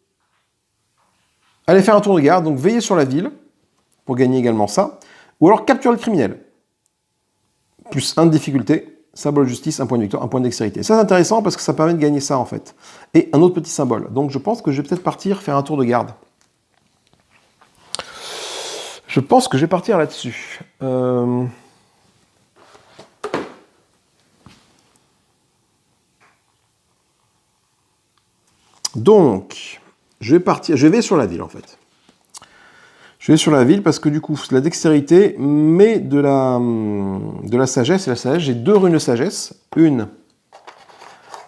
aller faire un tour de garde, donc veiller sur la ville, pour gagner également ça. Ou alors capturer le criminel. Plus 1 de difficulté, symbole de justice, 1 point de victoire, 1 point de dextérité. Ça, c'est intéressant parce que ça permet de gagner ça, en fait. Et un autre petit symbole. Donc, je pense que je vais peut-être partir faire un tour de garde. Je pense que je vais partir là-dessus. Donc, je vais sur la ville, en fait. Je vais sur la ville parce que du coup, la dextérité met de la sagesse. Et la sagesse, j'ai 2 runes de sagesse. 1,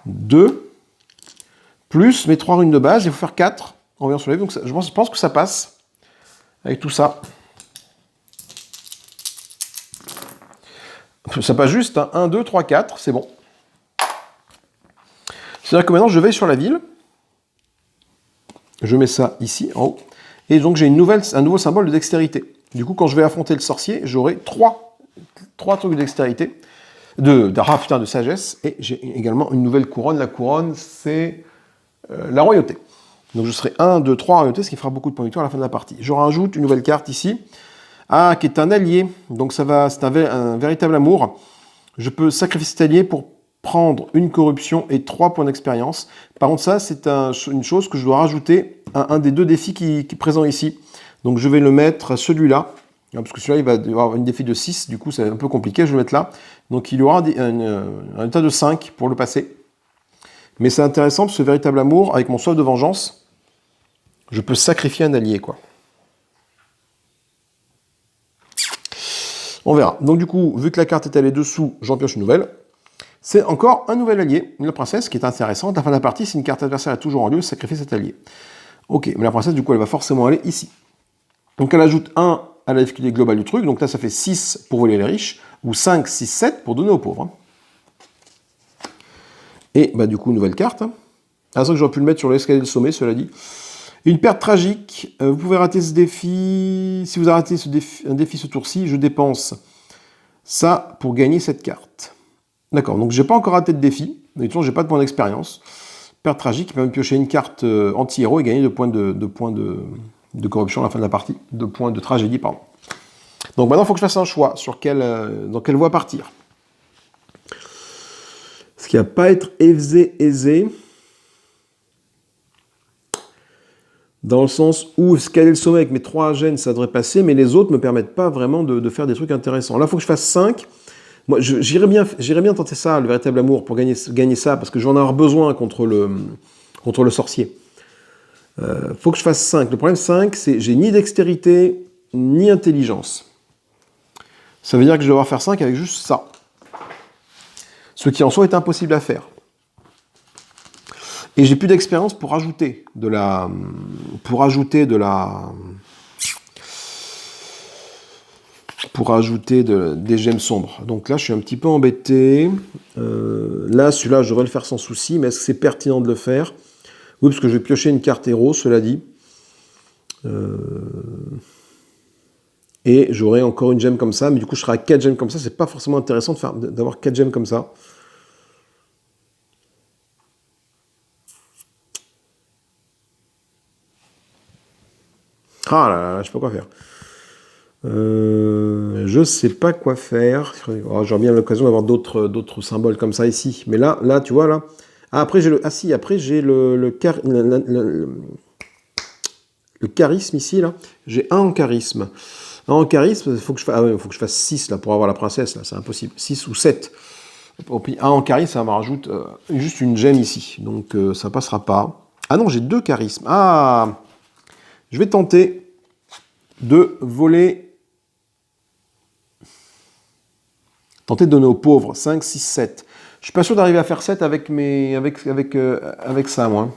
2, plus mes 3 runes de base. Il faut faire 4 en venant sur la ville. Donc ça, je pense que ça passe avec tout ça. Ça passe juste. 1, 2, 3, 4. C'est bon. C'est-à-dire que maintenant, je vais sur la ville. Je mets ça ici, en haut. Et donc, j'ai un nouveau symbole de dextérité. Du coup, quand je vais affronter le sorcier, j'aurai 3 trucs de dextérité, de sagesse, et j'ai également une nouvelle couronne. La couronne, c'est la royauté. Donc, je serai 1, 2, 3 royauté, ce qui fera beaucoup de points de victoire à la fin de la partie. Je rajoute une nouvelle carte ici, qui est un allié. Donc, c'est un véritable amour. Je peux sacrifier cet allié pour prendre une corruption et 3 points d'expérience. Par contre, ça, c'est une chose que je dois rajouter à un des 2 défis qui est présent ici. Donc, je vais le mettre celui-là, parce que celui-là, il va avoir une défi de 6, du coup, c'est un peu compliqué, je vais le mettre là. Donc, il y aura un état de 5 pour le passer. Mais c'est intéressant, parce que ce véritable amour, avec mon soif de vengeance, je peux sacrifier un allié, quoi. On verra. Donc, du coup, vu que la carte est allée dessous, j'en pioche une nouvelle. C'est encore un nouvel allié, la princesse, qui est intéressante. À la fin de la partie, si une carte adversaire est toujours en lieu, sacrifie cet allié. Ok, mais la princesse, du coup, elle va forcément aller ici. Donc elle ajoute 1 à la difficulté globale du truc, donc là ça fait 6 pour voler les riches, ou 5, 6, 7 pour donner aux pauvres. Et bah du coup, nouvelle carte. Ah, c'est vrai que j'aurais pu le mettre sur l'escalier de sommet, cela dit. Une perte tragique, vous pouvez rater ce défi. Si vous arrêtez un défi ce tour-ci, je dépense ça pour gagner cette carte. D'accord, donc j'ai pas encore raté de défi, mais de toute façon j'ai pas de points d'expérience. Perte tragique, qui permet de piocher une carte anti-héros et gagner 2 points de corruption à la fin de la partie, 2 points de tragédie, pardon. Donc maintenant il faut que je fasse un choix sur dans quelle voie partir. Ce qui va pas être aisé. Dans le sens où scaler le sommet avec mes 3 gènes, ça devrait passer, mais les autres ne me permettent pas vraiment de faire des trucs intéressants. Là, il faut que je fasse 5. Moi, j'irais bien tenter ça, le véritable amour, pour gagner ça, parce que je vais en avoir besoin contre le sorcier. Faut que je fasse 5. Le problème 5, c'est j'ai ni dextérité, ni intelligence. Ça veut dire que je vais devoir faire 5 avec juste ça. Ce qui en soi est impossible à faire. Et j'ai plus d'expérience pour ajouter des gemmes sombres. Donc là, je suis un petit peu embêté. Là, celui-là, je devrais le faire sans souci, mais est-ce que c'est pertinent de le faire? Oui, parce que je vais piocher une carte héros, cela dit. Et j'aurai encore une gemme comme ça, mais du coup, je serai à 4 gemmes comme ça. C'est pas forcément intéressant d'avoir 4 gemmes comme ça. Ah là là, je sais pas quoi faire. Je sais pas quoi faire. Oh, j'aurais bien l'occasion d'avoir d'autres symboles comme ça ici. Mais là, tu vois, là. Ah, après, j'ai le charisme ici, là. J'ai 1 en charisme. 1 en charisme, il faut que je fasse 6 là, pour avoir la princesse, là. C'est impossible. 6 ou 7. 1 en charisme, ça me rajoute juste une gemme ici. Donc, ça passera pas. Ah non, j'ai 2 charismes. Ah! Je vais tenter de voler. Tenter de donner aux pauvres. 5, 6, 7. Je suis pas sûr d'arriver à faire 7 avec ça, moi.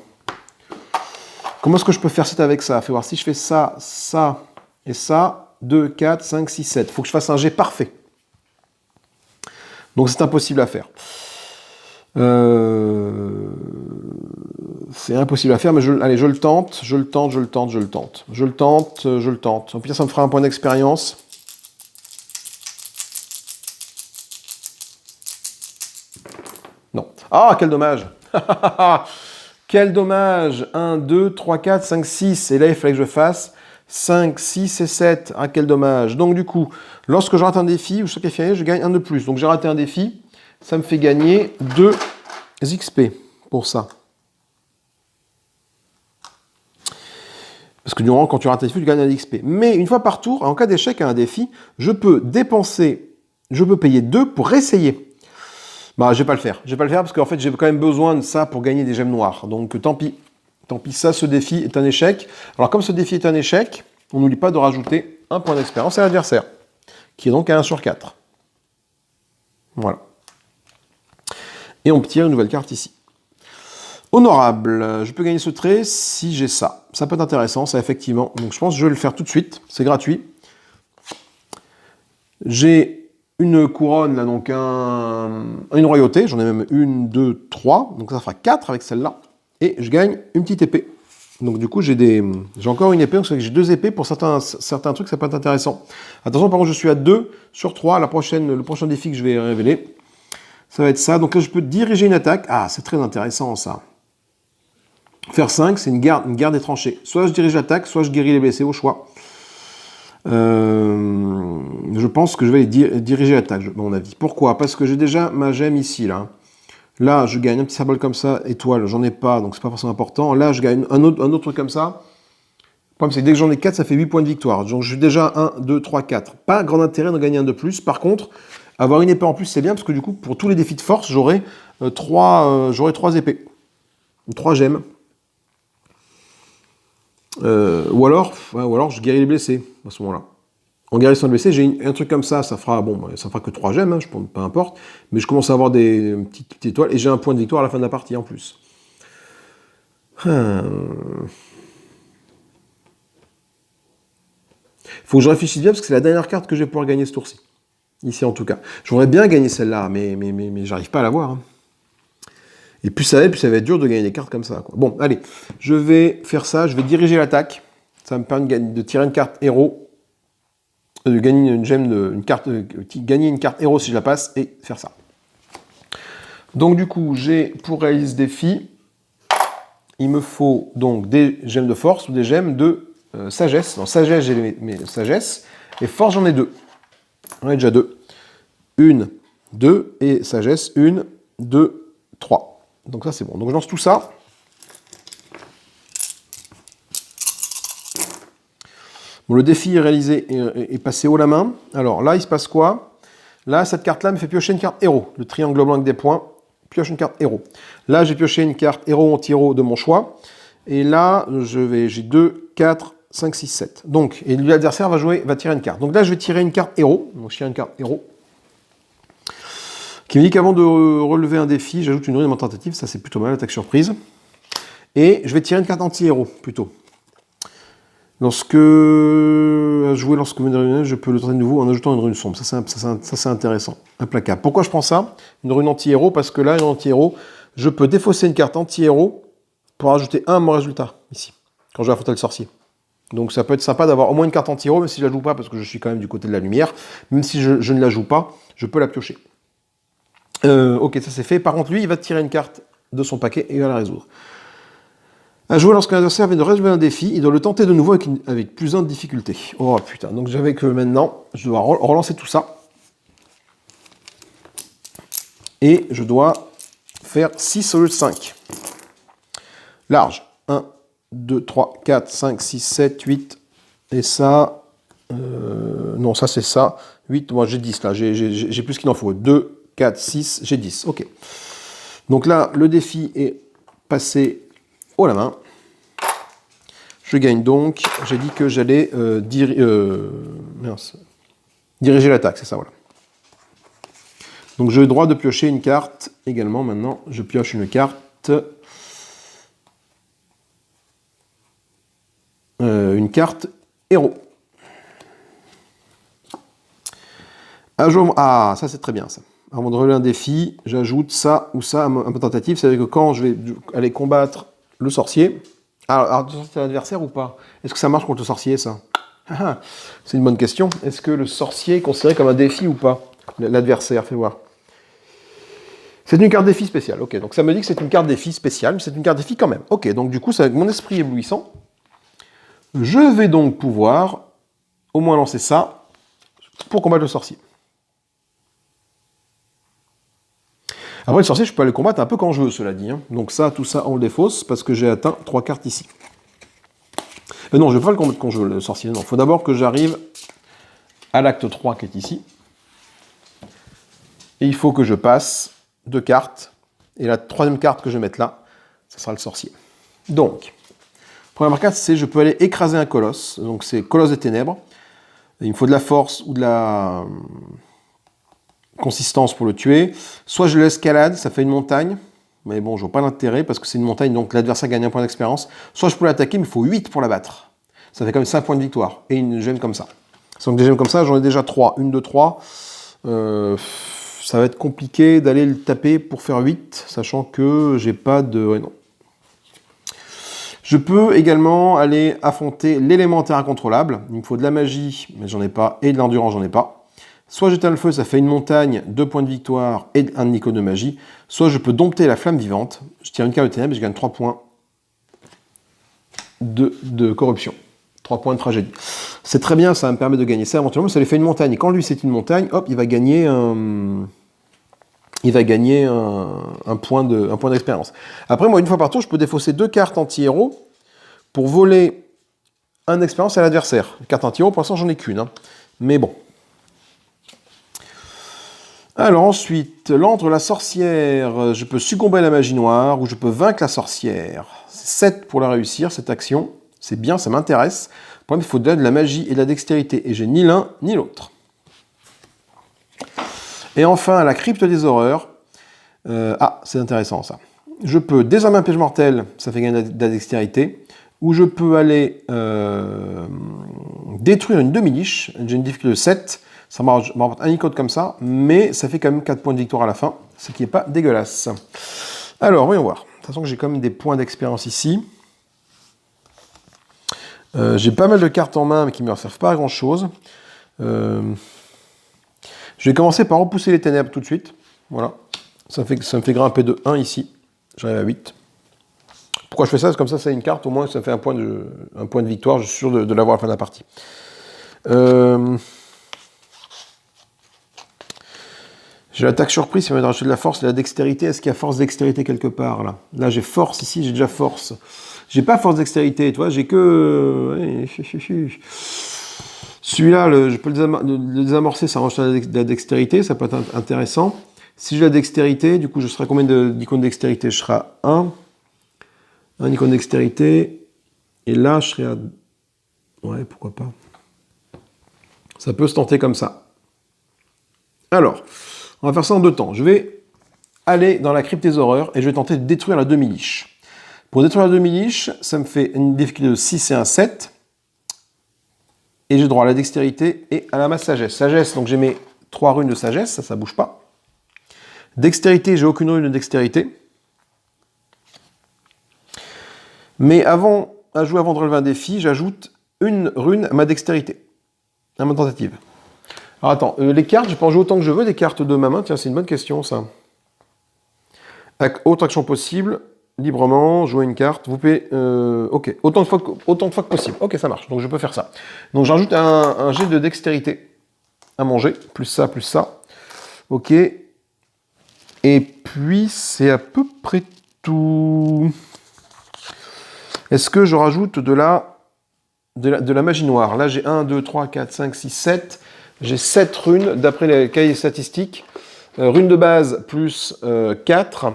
Comment est-ce que je peux faire 7 avec ça? Fais voir si je fais ça, ça et ça. 2, 4, 5, 6, 7. Il faut que je fasse un jet parfait. Donc c'est impossible à faire. C'est impossible à faire, mais allez, je le tente. Au pire, ça me fera un point d'expérience. Non. Ah, quel dommage. Quel dommage. 1, 2, 3, 4, 5, 6. Et là, il fallait que je fasse 5, 6 et 7. Ah, quel dommage. Donc, du coup, lorsque je rate un défi, ou chaque défi, je gagne 1 de plus. Donc, j'ai raté un défi. Ça me fait gagner 2 XP pour ça. Parce que durant, quand tu rates un défi, tu gagnes un XP. Mais une fois par tour, en cas d'échec à un défi, je peux payer 2 pour essayer. Bah, je vais pas le faire. Parce qu'en fait, j'ai quand même besoin de ça pour gagner des gemmes noires. Donc, tant pis. Tant pis, ce défi est un échec. Alors, comme ce défi est un échec, on n'oublie pas de rajouter un point d'expérience à l'adversaire, qui est donc à 1 sur 4. Voilà. Et on tire une nouvelle carte ici. Honorable. Je peux gagner ce trait si j'ai ça. Ça peut être intéressant, ça, effectivement. Donc, je pense que je vais le faire tout de suite. C'est gratuit. J'ai une couronne, là, donc une royauté. J'en ai même 1, 2, 3. Donc, ça fera 4 avec celle-là. Et je gagne une petite épée. Donc, du coup, j'ai encore une épée. Donc, j'ai 2 épées. Pour certains trucs, ça peut être intéressant. Attention, par contre, je suis à 2 sur 3. Le prochain défi que je vais révéler, ça va être ça. Donc là, je peux diriger une attaque. Ah, c'est très intéressant, ça. Faire 5, c'est une guerre des tranchées. Soit je dirige l'attaque, soit je guéris les blessés, au choix. Je pense que je vais diriger l'attaque, à mon avis. Pourquoi? Parce que j'ai déjà ma gemme ici, là. Là, je gagne un petit symbole comme ça, étoile, j'en ai pas, donc c'est pas forcément important. Là, je gagne un autre truc comme ça. Le problème, c'est que dès que j'en ai 4, ça fait 8 points de victoire. Donc, je suis déjà 1, 2, 3, 4. Pas grand intérêt d'en gagner un de plus. Par contre, avoir une épée en plus, c'est bien, parce que du coup, pour tous les défis de force, j'aurai 3 épées. 3 gemmes. Ou alors je guéris les blessés, à ce moment-là. En guérison blessé, j'ai un truc comme ça fera, bon, ça fera que 3 gemmes, hein, peu importe, mais je commence à avoir des petites étoiles, et j'ai un point de victoire à la fin de la partie en plus. Faut que je réfléchisse bien, parce que c'est la dernière carte que je vais pouvoir gagner ce tour-ci. Ici en tout cas. Je voudrais bien gagner celle-là, mais j'arrive pas à l'avoir. Hein. Et plus ça va être dur de gagner des cartes comme ça. Quoi. Bon, allez, je vais faire ça, je vais diriger l'attaque. Ça me permet de tirer une carte héros, de gagner une gemme, gagner une carte héros si je la passe, et faire ça. Donc du coup, j'ai pour réaliser ce défi, il me faut donc des gemmes de force ou des gemmes de sagesse. Dans sagesse, j'ai mes sagesse, et force, j'en ai 2. J'en ai déjà 2. 1, 2, et sagesse, 1, 2, 3. Donc ça, c'est bon. Donc je lance tout ça. Bon, le défi est réalisé et passé haut la main. Alors là, il se passe quoi? Là, cette carte-là me fait piocher une carte héros. Le triangle blanc avec des points, pioche une carte héros. Là, j'ai pioché une carte héros ou anti-héros de mon choix. Et là, j'ai 2, 4, 5, 6, 7. Donc, et l'adversaire va tirer une carte. Donc là, je vais tirer une carte héros. Donc je tire une carte héros. Qui me dit qu'avant de relever un défi, j'ajoute une rune à ma tentative. Ça, c'est plutôt mal, attaque surprise. Et je vais tirer une carte anti-héros, plutôt. Lorsque je peux le tenter de nouveau en ajoutant une rune sombre. Ça, c'est intéressant. Implacable. Pourquoi je prends ça? Une rune anti-héros, parce que là, une anti-héros, je peux défausser une carte anti-héros pour ajouter 1 à mon résultat, ici, quand je vais affronter le sorcier. Donc ça peut être sympa d'avoir au moins une carte anti-héros, même si je la joue pas, parce que je suis quand même du côté de la lumière. Même si je ne la joue pas, je peux la piocher. Ok, ça c'est fait. Par contre, lui, il va tirer une carte de son paquet et il va la résoudre. À jouer lorsqu'un adversaire vient de relever un défi, il doit le tenter de nouveau avec plus 1 de difficulté. Oh putain, donc j'avais que maintenant, je dois relancer tout ça. Et je dois faire 6 au lieu de 5. Large. 1, 2, 3, 4, 5, 6, 7, 8. Et ça... non, ça c'est ça. 8, moi j'ai 10 là, j'ai plus qu'il en faut. 2, 4, 6, j'ai 10. Ok. Donc là, le défi est passé haut la main. Je gagne donc. J'ai dit que j'allais diriger l'attaque, c'est ça, voilà. Donc j'ai le droit de piocher une carte également. Maintenant, je pioche une carte. Une carte héros. Ah, ça c'est très bien ça. Avant de relever un défi, j'ajoute ça ou ça à ma tentative. C'est-à-dire que quand je vais aller combattre le sorcier... Alors c'est l'adversaire ou pas? Est-ce que ça marche contre le sorcier, ça? C'est une bonne question. Est-ce que le sorcier est considéré comme un défi ou pas? L'adversaire, fais voir. C'est une carte défi spéciale. Ok, donc ça me dit que c'est une carte défi spéciale, mais c'est une carte défi quand même. Ok, donc du coup, c'est avec mon esprit éblouissant. Je vais donc pouvoir au moins lancer ça pour combattre le sorcier. Après, le sorcier, je peux aller le combattre un peu quand je veux, cela dit. Hein. Donc ça, tout ça, on le défausse, parce que j'ai atteint 3 cartes ici. Non, je ne vais pas le combattre quand je veux, le sorcier. Non, il faut d'abord que j'arrive à l'acte 3 qui est ici. Et il faut que je passe 2 cartes. Et la 3e carte que je vais mettre là, ce sera le sorcier. Donc, première carte, c'est je peux aller écraser un colosse. Donc c'est colosse des ténèbres. Il me faut de la force ou de la... consistance pour le tuer. Soit je l'escalade, ça fait une montagne, mais bon, je vois pas l'intérêt parce que c'est une montagne, donc l'adversaire gagne un point d'expérience. Soit je peux l'attaquer, mais il faut 8 pour la battre. Ça fait quand même 5 points de victoire. Et une gemme comme ça. Donc des gemmes comme ça, j'en ai déjà 3. 1, 2, 3. Ça va être compliqué d'aller le taper pour faire 8, sachant que j'ai pas de... Ouais, non. Je peux également aller affronter l'élémentaire incontrôlable. Il me faut de la magie, mais j'en ai pas, et de l'endurance, j'en ai pas. Soit j'éteins le feu, ça fait une montagne, 2 points de victoire et un icône de magie. Soit je peux dompter la flamme vivante. Je tire une carte de ténèbres et je gagne 3 points de corruption. 3 points de tragédie. C'est très bien, ça me permet de gagner ça. Éventuellement, ça lui fait une montagne. Et quand lui, c'est une montagne, hop, il va gagner un point d'expérience. Après, moi, une fois par tour, je peux défausser 2 cartes anti-héros pour voler un expérience à l'adversaire. Carte anti-héros, pour l'instant, j'en ai qu'une. Hein. Mais bon. Alors ensuite, l'antre de la sorcière, je peux succomber à la magie noire ou je peux vaincre la sorcière. C'est 7 pour la réussir, cette action. C'est bien, ça m'intéresse. problème, il faut de la magie et de la dextérité. Et j'ai ni l'un ni l'autre. Et enfin, la crypte des horreurs. C'est intéressant ça. Je peux désarmer un piège mortel, ça fait gagner de la dextérité. Ou je peux aller détruire une demi-liche. J'ai une difficulté de 7. Ça me rapporte un icône comme ça, mais ça fait quand même 4 points de victoire à la fin, ce qui n'est pas dégueulasse. Alors, voyons voir. De toute façon, j'ai quand même des points d'expérience ici. J'ai pas mal de cartes en main, mais qui ne me servent pas à grand-chose. Je vais commencer par repousser les ténèbres tout de suite. Voilà. Ça me fait grimper de 1 ici. J'arrive à 8. Pourquoi je fais ça? Parce que comme ça, c'est une carte, au moins, ça fait un point de victoire. Je suis sûr de l'avoir à la fin de la partie. J'ai l'attaque surprise, ça va me rajouter de la force et de la dextérité. Est-ce qu'il y a force dextérité quelque part, là? Là, j'ai force ici, j'ai déjà force. J'ai pas force dextérité, tu vois, j'ai que... Celui-là, je peux le désamorcer, ça rajoute de la dextérité, ça peut être intéressant. Si j'ai la dextérité, du coup, je serai combien d'icônes dextérité? Je serai à 1. Un icône dextérité. Et là, je serai à... Ouais, pourquoi pas. Ça peut se tenter comme ça. Alors, on va faire ça en 2 temps. Je vais aller dans la crypte des horreurs et je vais tenter de détruire la demi-liche. Pour détruire la demi-liche, ça me fait une difficulté de 6 et un 7. Et j'ai droit à la dextérité et à la masse sagesse. Sagesse, donc j'ai mes 3 runes de sagesse, ça bouge pas. Dextérité, j'ai aucune rune de dextérité. Mais à jouer avant de relever un défi, j'ajoute une rune à ma dextérité, à ma tentative. Alors attends, les cartes, je peux en jouer autant que je veux des cartes de ma main. Tiens, c'est une bonne question ça. Avec autre action possible, librement, jouer une carte. Vous pouvez, ok, autant de fois que possible. Ok, ça marche. Donc je peux faire ça. Donc j'ajoute un jet de dextérité à manger, plus ça, plus ça. Ok. Et puis c'est à peu près tout. Est-ce que je rajoute de la magie noire? Là j'ai 1, 2, 3, 4, 5, 6, 7. J'ai 7 runes d'après les cahiers statistiques. Runes de base plus 4.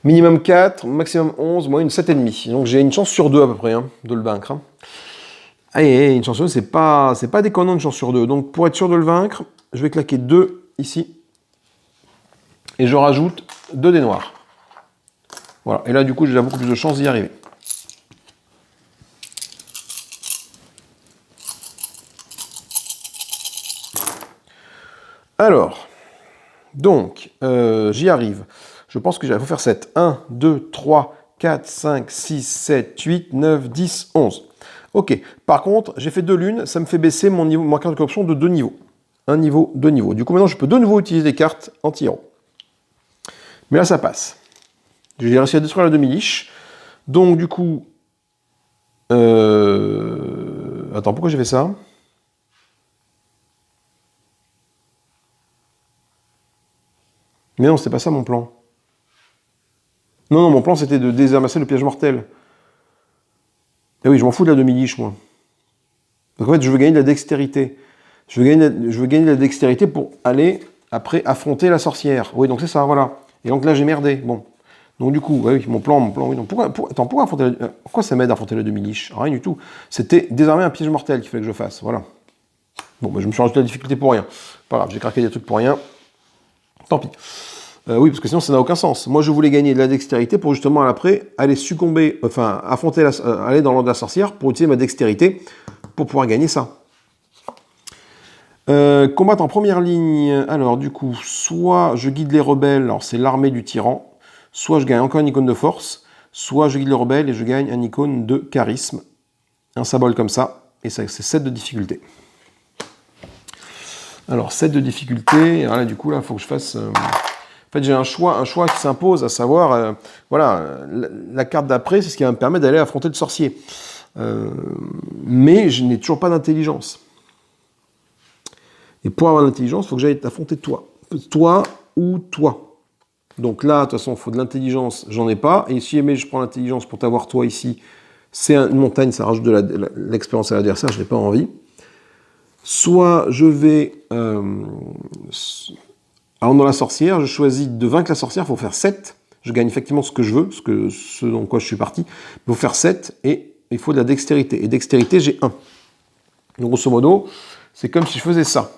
Minimum 4, maximum 11, moyenne 7,5. Donc j'ai une chance sur 2 à peu près de le vaincre. Allez, une chance sur 2, c'est pas déconnant une chance sur 2. Donc pour être sûr de le vaincre, je vais claquer 2 ici. Et je rajoute 2 dés noirs. Voilà, et là du coup j'ai beaucoup plus de chances d'y arriver. Alors, donc, j'y arrive. Je pense que il faut faire 7. 1, 2, 3, 4, 5, 6, 7, 8, 9, 10, 11. Ok, par contre, j'ai fait 2 lunes, ça me fait baisser ma carte de corruption de 2 niveaux. 1 niveau, 2 niveaux. Du coup, maintenant, je peux de nouveau utiliser des cartes anti-héros. Mais là, ça passe. J'ai réussi à détruire la demi-liche. Donc, du coup... Attends, pourquoi j'ai fait ça? Mais non, c'était pas ça mon plan. Non, mon plan c'était de désamasser le piège mortel. Eh oui, je m'en fous de la demi-liche, moi. Donc en fait, je veux gagner de la dextérité. Je veux gagner de la dextérité pour aller, après, affronter la sorcière. Oui, donc c'est ça, voilà. Et donc là, j'ai merdé. Bon. Donc du coup, oui, mon plan, oui. Donc, pourquoi ça m'aide à affronter la demi-liche? Rien du tout. C'était désarmer un piège mortel qu'il fallait que je fasse. Voilà. Bon, bah, je me suis rajouté la difficulté pour rien. Pas grave, j'ai craqué des trucs pour rien. Tant pis. Oui, parce que sinon ça n'a aucun sens. Moi je voulais gagner de la dextérité pour justement après aller succomber, enfin affronter aller dans l'ordre de la sorcière pour utiliser ma dextérité pour pouvoir gagner ça. Combattre en première ligne, alors du coup, soit je guide les rebelles, alors c'est l'armée du tyran, soit je gagne encore une icône de force, soit je guide les rebelles et je gagne un icône de charisme. Un symbole comme ça, et ça c'est 7 de difficulté. Alors 7 de difficulté, alors là du coup là il faut que je fasse... En fait, j'ai un choix qui s'impose, à savoir, voilà, la carte d'après, c'est ce qui va me permettre d'aller affronter le sorcier. Mais je n'ai toujours pas d'intelligence. Et pour avoir l'intelligence, il faut que j'aille affronter toi. Toi ou toi. Donc là, de toute façon, il faut de l'intelligence, j'en ai pas. Et si jamais je prends l'intelligence pour t'avoir toi ici, c'est une montagne, ça rajoute de l'expérience à l'adversaire, je n'ai pas envie. Soit je vais... Alors dans la sorcière, je choisis de vaincre la sorcière, il faut faire 7. Je gagne effectivement ce que je veux, ce dans quoi je suis parti. Il faut faire 7 et il faut de la dextérité. Et dextérité, j'ai 1. Donc, grosso modo, c'est comme si je faisais ça.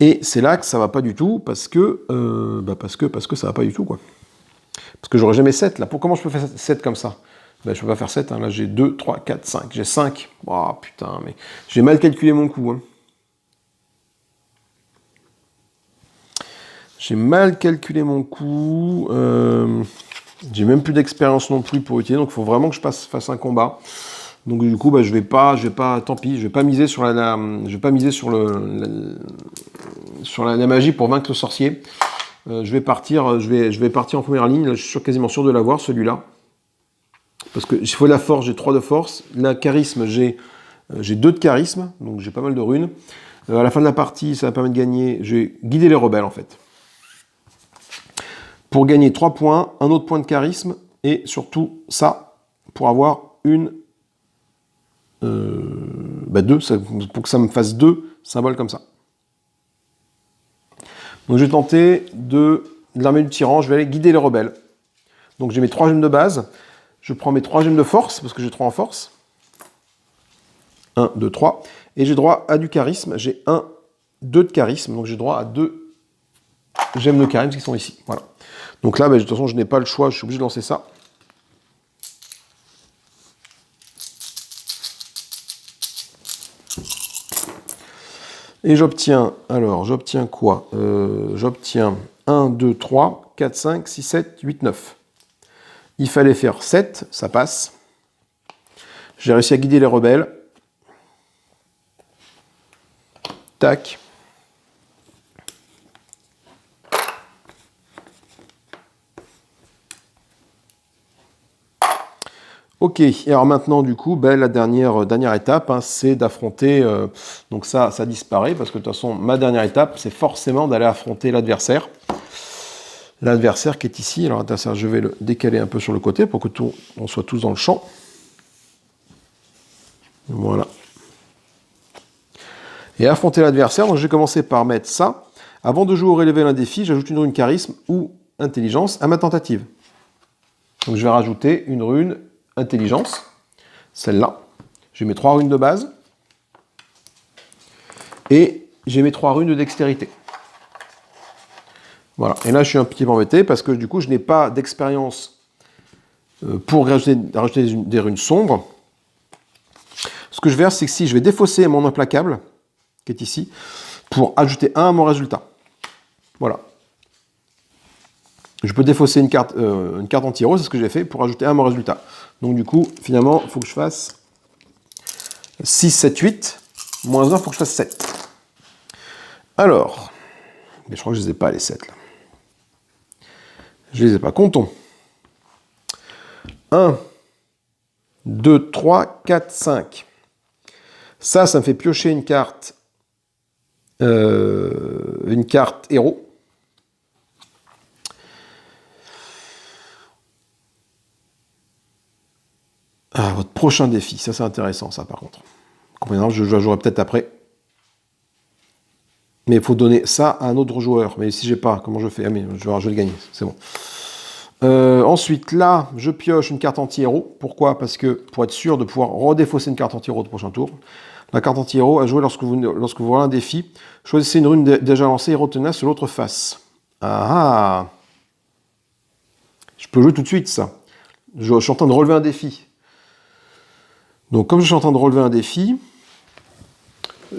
Et c'est là que ça va pas du tout, parce que ça va pas du tout, quoi. Parce que j'aurais jamais 7, là. Comment je peux faire 7 comme ça? Je peux pas faire 7, hein. Là j'ai 2, 3, 4, 5. J'ai 5. Oh putain, mais j'ai mal calculé mon coup, hein. J'ai mal calculé mon coup. J'ai même plus d'expérience non plus pour utiliser, donc il faut vraiment que je fasse un combat. Donc du coup, je vais pas, tant pis, je vais pas miser sur la magie pour vaincre le sorcier. Je vais partir en première ligne. Là, je suis quasiment sûr de l'avoir, celui-là. Parce que il faut de la force, j'ai 3 de force. La charisme, j'ai 2 de charisme, donc j'ai pas mal de runes. À la fin de la partie, ça va permettre de gagner. J'ai guidé les rebelles, en fait. Pour gagner 3 points, un autre point de charisme, et surtout ça, pour avoir 2, pour que ça me fasse 2 symboles comme ça. Donc je vais tenter de l'armée du tyran, je vais aller guider les rebelles. Donc j'ai mes 3 gemmes de base, je prends mes 3 gemmes de force, parce que j'ai 3 en force. 1, 2, 3. Et j'ai droit à du charisme, j'ai 1, 2 de charisme, donc j'ai droit à 2 gemmes de charisme qui sont ici. Voilà. Donc là, de toute façon, je n'ai pas le choix, je suis obligé de lancer ça. Et j'obtiens quoi? J'obtiens 1, 2, 3, 4, 5, 6, 7, 8, 9. Il fallait faire 7, ça passe. J'ai réussi à guider les rebelles. Tac. Ok, et alors maintenant, du coup, la dernière étape, hein, c'est d'affronter... donc ça disparaît, parce que de toute façon, ma dernière étape, c'est forcément d'aller affronter l'adversaire. L'adversaire qui est ici. Alors, attends, je vais le décaler un peu sur le côté pour que on soit tous dans le champ. Voilà. Et affronter l'adversaire, donc je vais commencer par mettre ça. Avant de jouer au relevé un défi, j'ajoute une rune charisme ou intelligence à ma tentative. Donc je vais rajouter une rune intelligence, celle-là. J'ai mes 3 runes de base. Et j'ai mes 3 runes de dextérité. Voilà. Et là, je suis un petit peu embêté parce que du coup, je n'ai pas d'expérience pour rajouter des runes sombres. Ce que je vais faire, c'est que si je vais défausser mon implacable, qui est ici, pour ajouter 1 à mon résultat. Voilà. Je peux défausser une carte anti-héros, c'est ce que j'ai fait, pour ajouter 1 à mon résultat. Donc du coup, finalement, il faut que je fasse 6, 7, 8. Moins 1, il faut que je fasse 7. Alors, mais je crois que je ne les ai pas, les 7, là. Je ne les ai pas. Comptons. 1, 2, 3, 4, 5. Ça me fait piocher une carte héros. Ah, votre prochain défi, ça c'est intéressant, ça par contre. Je jouerai peut-être après. Mais il faut donner ça à un autre joueur. Mais si j'ai pas, comment je fais? Ah mais je vais le gagner, c'est bon. Ensuite, là, je pioche une carte anti-héros. Pourquoi? Parce que pour être sûr de pouvoir redéfausser une carte anti-héros au prochain tour. La carte anti-héros à jouer lorsque vous voyez un défi. Choisissez une rune déjà lancée et retenez sur l'autre face. Ah! Je peux jouer tout de suite ça. Je suis en train de relever un défi. Donc comme je suis en train de relever un défi,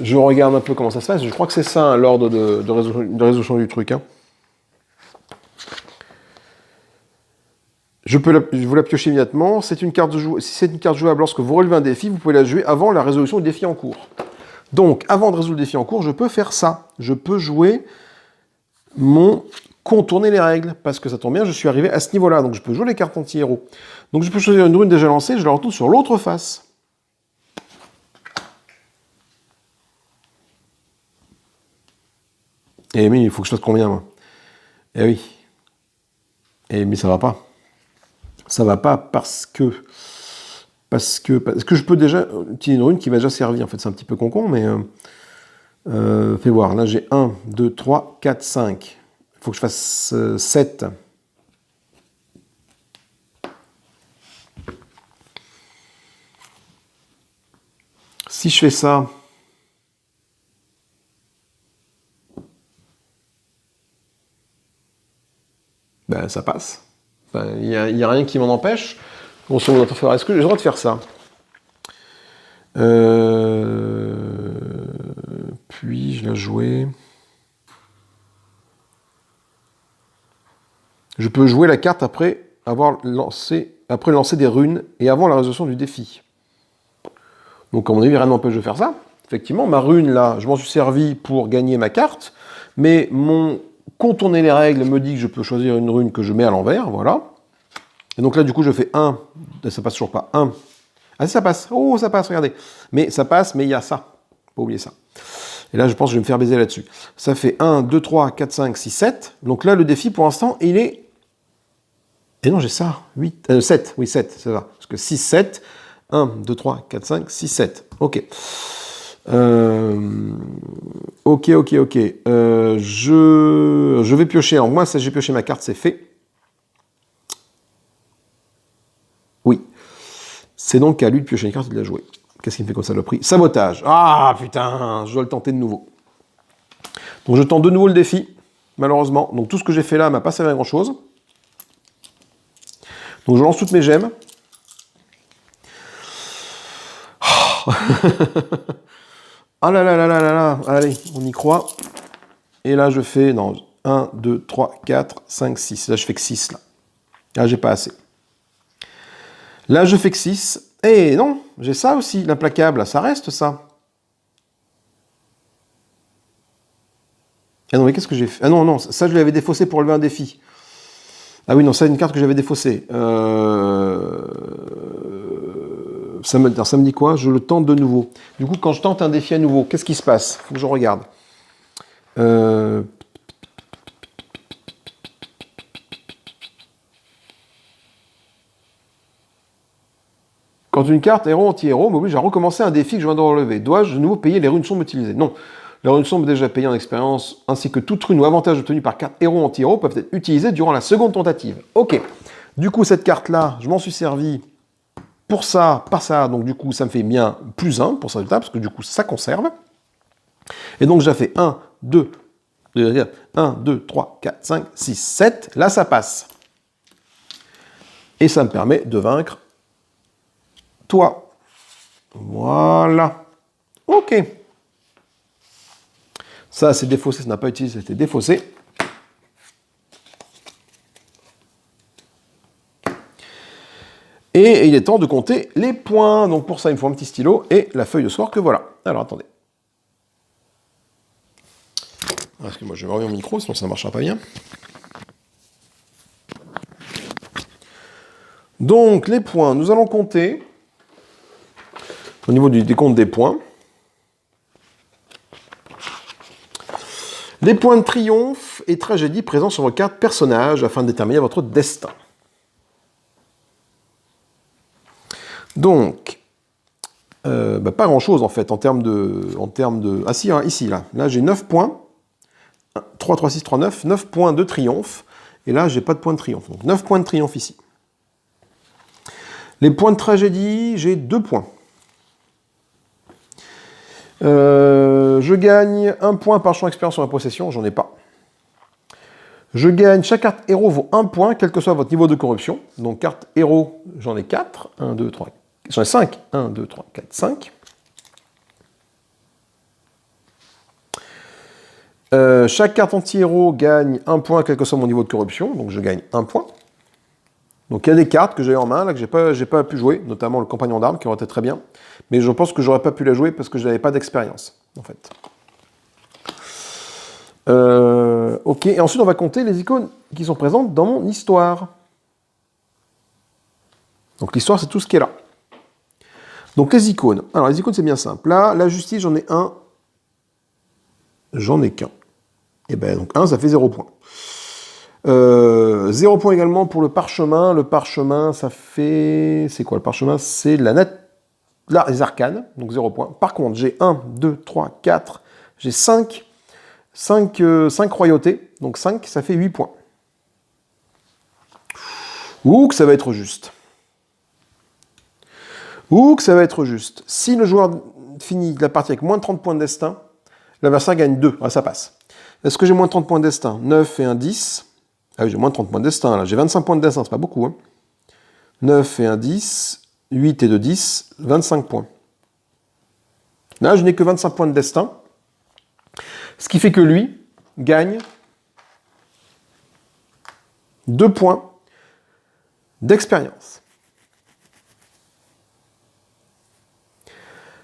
je regarde un peu comment ça se passe. Je crois que c'est ça, hein, l'ordre de résolution du truc. Hein. Je vous la piocher immédiatement. Si c'est une carte jouable lorsque vous relevez un défi, vous pouvez la jouer avant la résolution du défi en cours. Donc, avant de résoudre le défi en cours, je peux faire ça. Je peux jouer contourner les règles. Parce que ça tombe bien, je suis arrivé à ce niveau-là. Donc, je peux jouer les cartes anti-héros. Donc, je peux choisir une rune déjà lancée, je la retourne sur l'autre face. Eh oui, il faut que je fasse combien, moi? Eh oui. Eh mais ça va pas. Ça va pas parce que je peux déjà utiliser une rune qui m'a déjà servi. En fait, c'est un petit peu con, mais fais voir. Là, j'ai 1, 2, 3, 4, 5. Il faut que je fasse 7. Si je fais ça, ben ça passe. Il n'y a rien qui m'en empêche. Grosso modo, est-ce que j'ai le droit de faire ça? Puis-je la jouer? Je peux jouer la carte après lancer des runes et avant la résolution du défi. Donc, à mon avis, rien n'empêche de faire ça. Effectivement, ma rune, là, je m'en suis servi pour gagner ma carte, mais mon contourner les règles me dit que je peux choisir une rune que je mets à l'envers, voilà. Et donc là, du coup, je fais 1, ça passe toujours pas, 1. Ah, ça passe, oh, ça passe, regardez. Mais ça passe, mais il y a ça, pas oublier ça. Et là, je pense que je vais me faire baiser là-dessus. Ça fait 1, 2, 3, 4, 5, 6, 7. Donc là, le défi, pour l'instant, il est... Et non, j'ai ça, 7, oui, 7, c'est ça. Parce que 6, 7, 1, 2, 3, 4, 5, 6, 7. Ok. Ok. Je vais piocher. Alors moi, ça, j'ai pioché ma carte, c'est fait. Oui. C'est donc à lui de piocher une carte et de la jouer. Qu'est-ce qu'il me fait comme saloperie? Sabotage. Ah, putain, je dois le tenter de nouveau. Donc je tente de nouveau le défi, malheureusement. Donc tout ce que j'ai fait là m'a pas servi à grand-chose. Donc je lance toutes mes gemmes. Ah là là là là là là. Allez, on y croit. Et là, je fais 1, 2, 3, 4, 5, 6. Là, je fais que 6, là. Là, j'ai pas assez. Là, je fais que 6. Eh non, j'ai ça aussi, l'implacable. Ça reste, ça. Ah non, mais qu'est-ce que j'ai fait? Ah non, ça, je l'avais défaussé pour relever un défi. Ah oui, non, ça, c'est une carte que j'avais défaussée. Ça me dit quoi? Je le tente de nouveau. Du coup, quand je tente un défi à nouveau, qu'est-ce qui se passe? Faut que je regarde. Quand une carte héros anti-héros m'oblige à recommencer un défi que je viens de relever, dois-je de nouveau payer les runes sombres utilisées? Non. Les runes sombres déjà payées en expérience, ainsi que toute rune ou avantage obtenu par carte héros anti-héros peuvent être utilisées durant la seconde tentative. Ok. Du coup, cette carte-là, je m'en suis servi pour ça, par ça, donc du coup, ça me fait bien plus 1 pour ce résultat, parce que du coup, ça conserve. Et donc, j'ai fait 1, 2, 3, 4, 5, 6, 7. Là, ça passe. Et ça me permet de vaincre toi. Voilà. Ok. Ça, c'est défaussé, ça n'a pas utilisé, c'était défaussé. Et il est temps de compter les points. Donc pour ça, il me faut un petit stylo et la feuille de soir que voilà. Alors attendez. Parce que moi, je vais revenir mon micro, sinon ça ne marchera pas bien. Donc les points, nous allons compter au niveau du décompte des points. Les points de triomphe et tragédie présents sur vos cartes personnages afin de déterminer votre destin. Donc, pas grand-chose en fait en termes de... Ah si, hein, ici, là. Là, j'ai 9 points. 3, 3, 6, 3, 9. 9 points de triomphe. Et là, j'ai pas de point de triomphe. Donc 9 points de triomphe ici. Les points de tragédie, j'ai 2 points. Je gagne 1 point par champ d'expérience sur ma possession, j'en ai pas. Je gagne, chaque carte héros vaut 1 point, quel que soit votre niveau de corruption. Donc carte héros, j'en ai 4. 1, 2, 3, j'en ai 5. 1, 2, 3, 4, 5. Chaque carte anti-héros gagne 1 point, quel que soit mon niveau de corruption. Donc je gagne 1 point. Donc il y a des cartes que j'ai en main, là, que j'ai pas pu jouer, notamment le compagnon d'armes, qui aurait été très bien. Mais je pense que j'aurais pas pu la jouer parce que je n'avais pas d'expérience, en fait. Ok, et ensuite on va compter les icônes qui sont présentes dans mon histoire. Donc l'histoire, c'est tout ce qui est là. Donc les icônes. Alors les icônes, c'est bien simple. Là, la justice, j'en ai un. J'en ai qu'un. Et ben donc 1, ça fait 0 point. 0 point également pour le parchemin. Le parchemin, ça fait... C'est quoi le parchemin? C'est la là, les arcanes, donc 0 point. Par contre, j'ai 1, 2, 3, 4, j'ai 5 royautés, donc 5, ça fait 8 points. Ouh, que ça va être juste. Ouh, que ça va être juste. Si le joueur finit la partie avec moins de 30 points de destin, l'adversaire gagne 2. Ah, ça passe. Est-ce que j'ai moins de 30 points de destin? 9 et un 10. Ah oui, j'ai moins de 30 points de destin, là. J'ai 25 points de destin, c'est pas beaucoup. Hein. 9 et un 10. 8 et 2, 10. 25 points. Là, je n'ai que 25 points de destin. Ce qui fait que lui gagne 2 points d'expérience.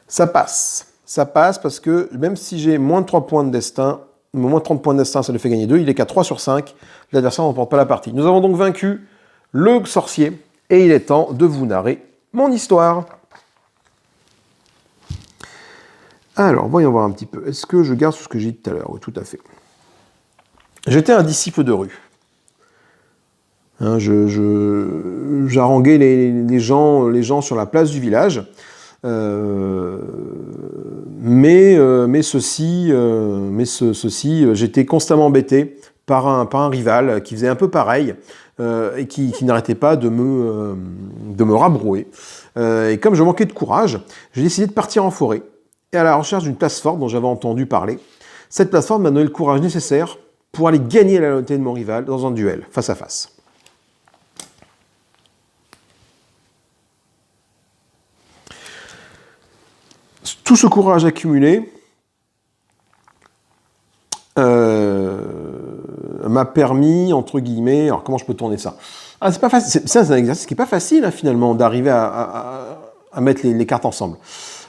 Ça passe. Ça passe parce que même si j'ai moins de 3 points de destin, moins de 30 points de destin, ça lui fait gagner 2. Il est qu'à 3 sur 5. L'adversaire ne remporte pas la partie. Nous avons donc vaincu le sorcier et il est temps de vous narrer mon histoire. Alors, voyons voir un petit peu. Est-ce que je garde ce que j'ai dit tout à l'heure? Oui, tout à fait. J'étais un disciple de rue. Hein, j'haranguais les gens sur la place du village. Mais j'étais constamment embêté par un rival qui faisait un peu pareil et qui n'arrêtait pas de me rabrouer. Et comme je manquais de courage, j'ai décidé de partir en forêt et à la recherche d'une place forte dont j'avais entendu parler. Cette place forte m'a donné le courage nécessaire pour aller gagner la loyauté de mon rival dans un duel, face à face. Tout ce courage accumulé m'a permis, entre guillemets, alors comment je peux tourner ça? Ah, c'est pas facile. C'est un exercice qui n'est pas facile hein, finalement d'arriver à mettre les cartes ensemble.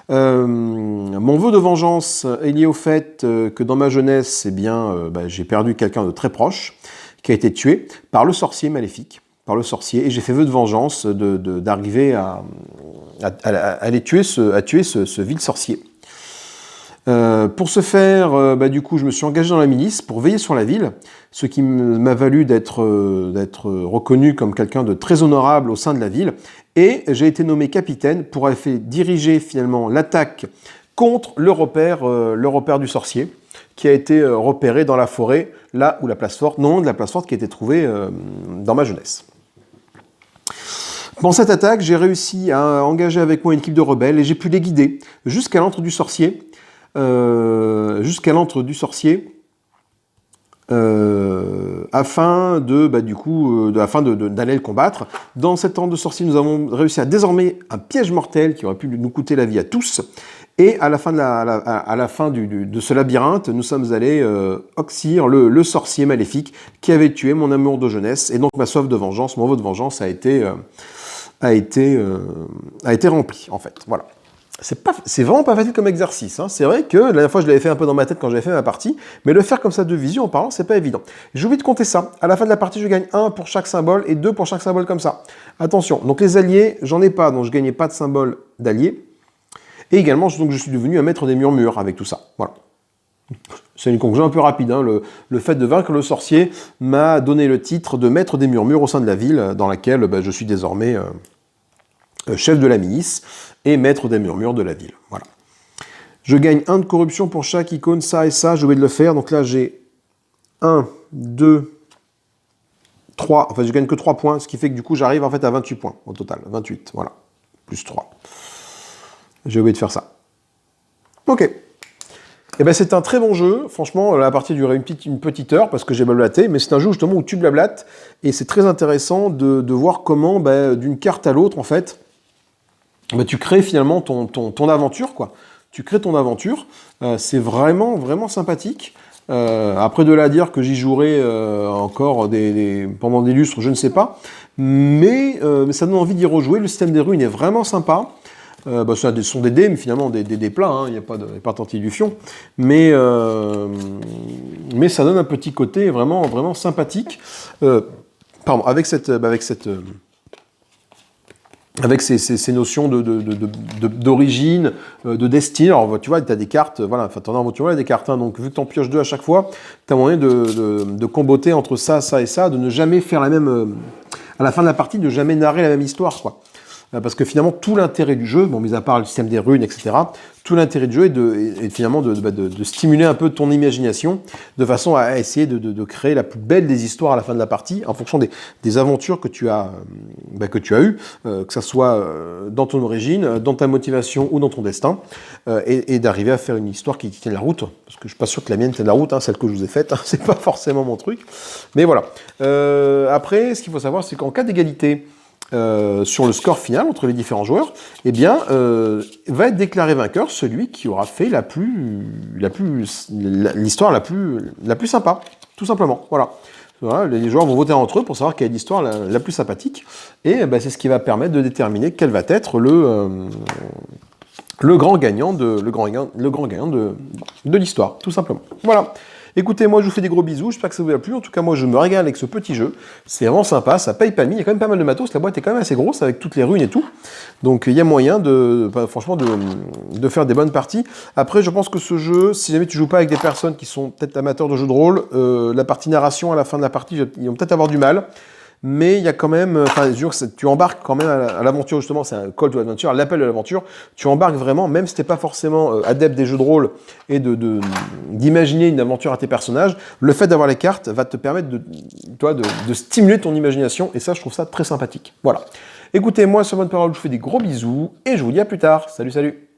Mon vœu de vengeance est lié au fait que dans ma jeunesse, j'ai perdu quelqu'un de très proche qui a été tué par le sorcier maléfique, et j'ai fait vœu de vengeance d'arriver à tuer ce vil sorcier. Pour ce faire, du coup, je me suis engagé dans la milice pour veiller sur la ville, ce qui m'a valu d'être reconnu comme quelqu'un de très honorable au sein de la ville, et j'ai été nommé capitaine pour avoir fait diriger finalement l'attaque contre le repère du sorcier, qui a été repéré dans la forêt, là où la place forte, non de la place forte qui a été trouvée dans ma jeunesse. Pendant cette attaque, j'ai réussi à engager avec moi une équipe de rebelles et j'ai pu les guider jusqu'à l'antre du sorcier, afin d'aller le combattre. Dans cet antre de sorcier, nous avons réussi à désarmer un piège mortel qui aurait pu nous coûter la vie à tous. Et à la fin de ce labyrinthe, nous sommes allés oxyre le sorcier maléfique qui avait tué mon amour de jeunesse. Et donc ma soif de vengeance, mon vœu de vengeance a été rempli, en fait. Voilà. C'est vraiment pas facile comme exercice. Hein. C'est vrai que la dernière fois, je l'avais fait un peu dans ma tête quand j'avais fait ma partie, mais le faire comme ça de visu en parlant, c'est pas évident. J'ai oublié de compter ça. À la fin de la partie, je gagne 1 pour chaque symbole et 2 pour chaque symbole comme ça. Attention, donc les alliés, j'en ai pas, donc je gagnais pas de symbole d'alliés. Et également, je suis devenu un maître des murmures avec tout ça. Voilà. C'est une conclusion un peu rapide. Hein. Le fait de vaincre le sorcier m'a donné le titre de maître des murmures au sein de la ville, dans laquelle je suis désormais chef de la milice et maître des murmures de la ville. Voilà. Je gagne 1 de corruption pour chaque icône, ça et ça, j'ai oublié de le faire. Donc là, j'ai 1, 2, 3, enfin je gagne que 3 points, ce qui fait que du coup, j'arrive en fait à 28 points au total. 28, voilà. Plus 3. J'ai oublié de faire ça. Ok. Eh ben, c'est un très bon jeu. Franchement, la partie durait une petite heure parce que j'ai blablaté, mais c'est un jeu justement où tu blablates et c'est très intéressant de voir comment, d'une carte à l'autre, en fait, tu crées finalement ton aventure, quoi. Tu crées ton aventure. C'est vraiment, vraiment sympathique. Après de là à dire que j'y jouerai encore pendant des lustres, je ne sais pas. Mais ça donne envie d'y rejouer. Le système des ruines est vraiment sympa. Ce sont des dés, mais finalement des dés plats, hein, il n'y a pas de fion. Mais ça donne un petit côté vraiment, vraiment sympathique. Avec ces notions d'origine, de destinée. Alors, tu vois, tu as des cartes, voilà, enfin, t'en as, tu vois, des cartes, hein, donc vu que tu en pioches 2 à chaque fois, tu as moyen de comboter entre ça, ça et ça, de ne jamais faire la même, à la fin de la partie, de jamais narrer la même histoire, quoi. parce que finalement, tout l'intérêt du jeu, bon, mis à part le système des runes, etc., tout l'intérêt du jeu est finalement de stimuler un peu ton imagination, de façon à essayer de créer la plus belle des histoires à la fin de la partie, en fonction des aventures que tu as eues, que ça soit dans ton origine, dans ta motivation ou dans ton destin, et d'arriver à faire une histoire qui tienne la route, parce que je suis pas sûr que la mienne tienne la route, hein, celle que je vous ai faite, hein, c'est pas forcément mon truc, mais voilà. Après, ce qu'il faut savoir, c'est qu'en cas d'égalité, sur le score final entre les différents joueurs, eh bien, va être déclaré vainqueur celui qui aura fait l'histoire la plus sympa, tout simplement. Voilà. Voilà, les joueurs vont voter entre eux pour savoir quelle est l'histoire la plus sympathique, et c'est ce qui va permettre de déterminer quel va être le grand gagnant de l'histoire, tout simplement. Voilà. Écoutez, moi je vous fais des gros bisous, j'espère que ça vous a plu. En tout cas, moi je me régale avec ce petit jeu. C'est vraiment sympa, ça paye pas le mie. Il y a quand même pas mal de matos, la boîte est quand même assez grosse avec toutes les runes et tout. Donc il y a moyen franchement de faire des bonnes parties. Après, je pense que ce jeu, si jamais tu joues pas avec des personnes qui sont peut-être amateurs de jeux de rôle, la partie narration à la fin de la partie, ils vont peut-être avoir du mal. Mais il y a quand même, tu embarques quand même à l'aventure, justement, c'est un call to adventure, l'appel de l'aventure, tu embarques vraiment, même si t'es pas forcément adepte des jeux de rôle et d'imaginer une aventure à tes personnages, le fait d'avoir les cartes va te permettre de stimuler ton imagination, et ça, je trouve ça très sympathique. Voilà. Écoutez, moi, sur Bonne Parole, je vous fais des gros bisous, et je vous dis à plus tard. Salut, salut!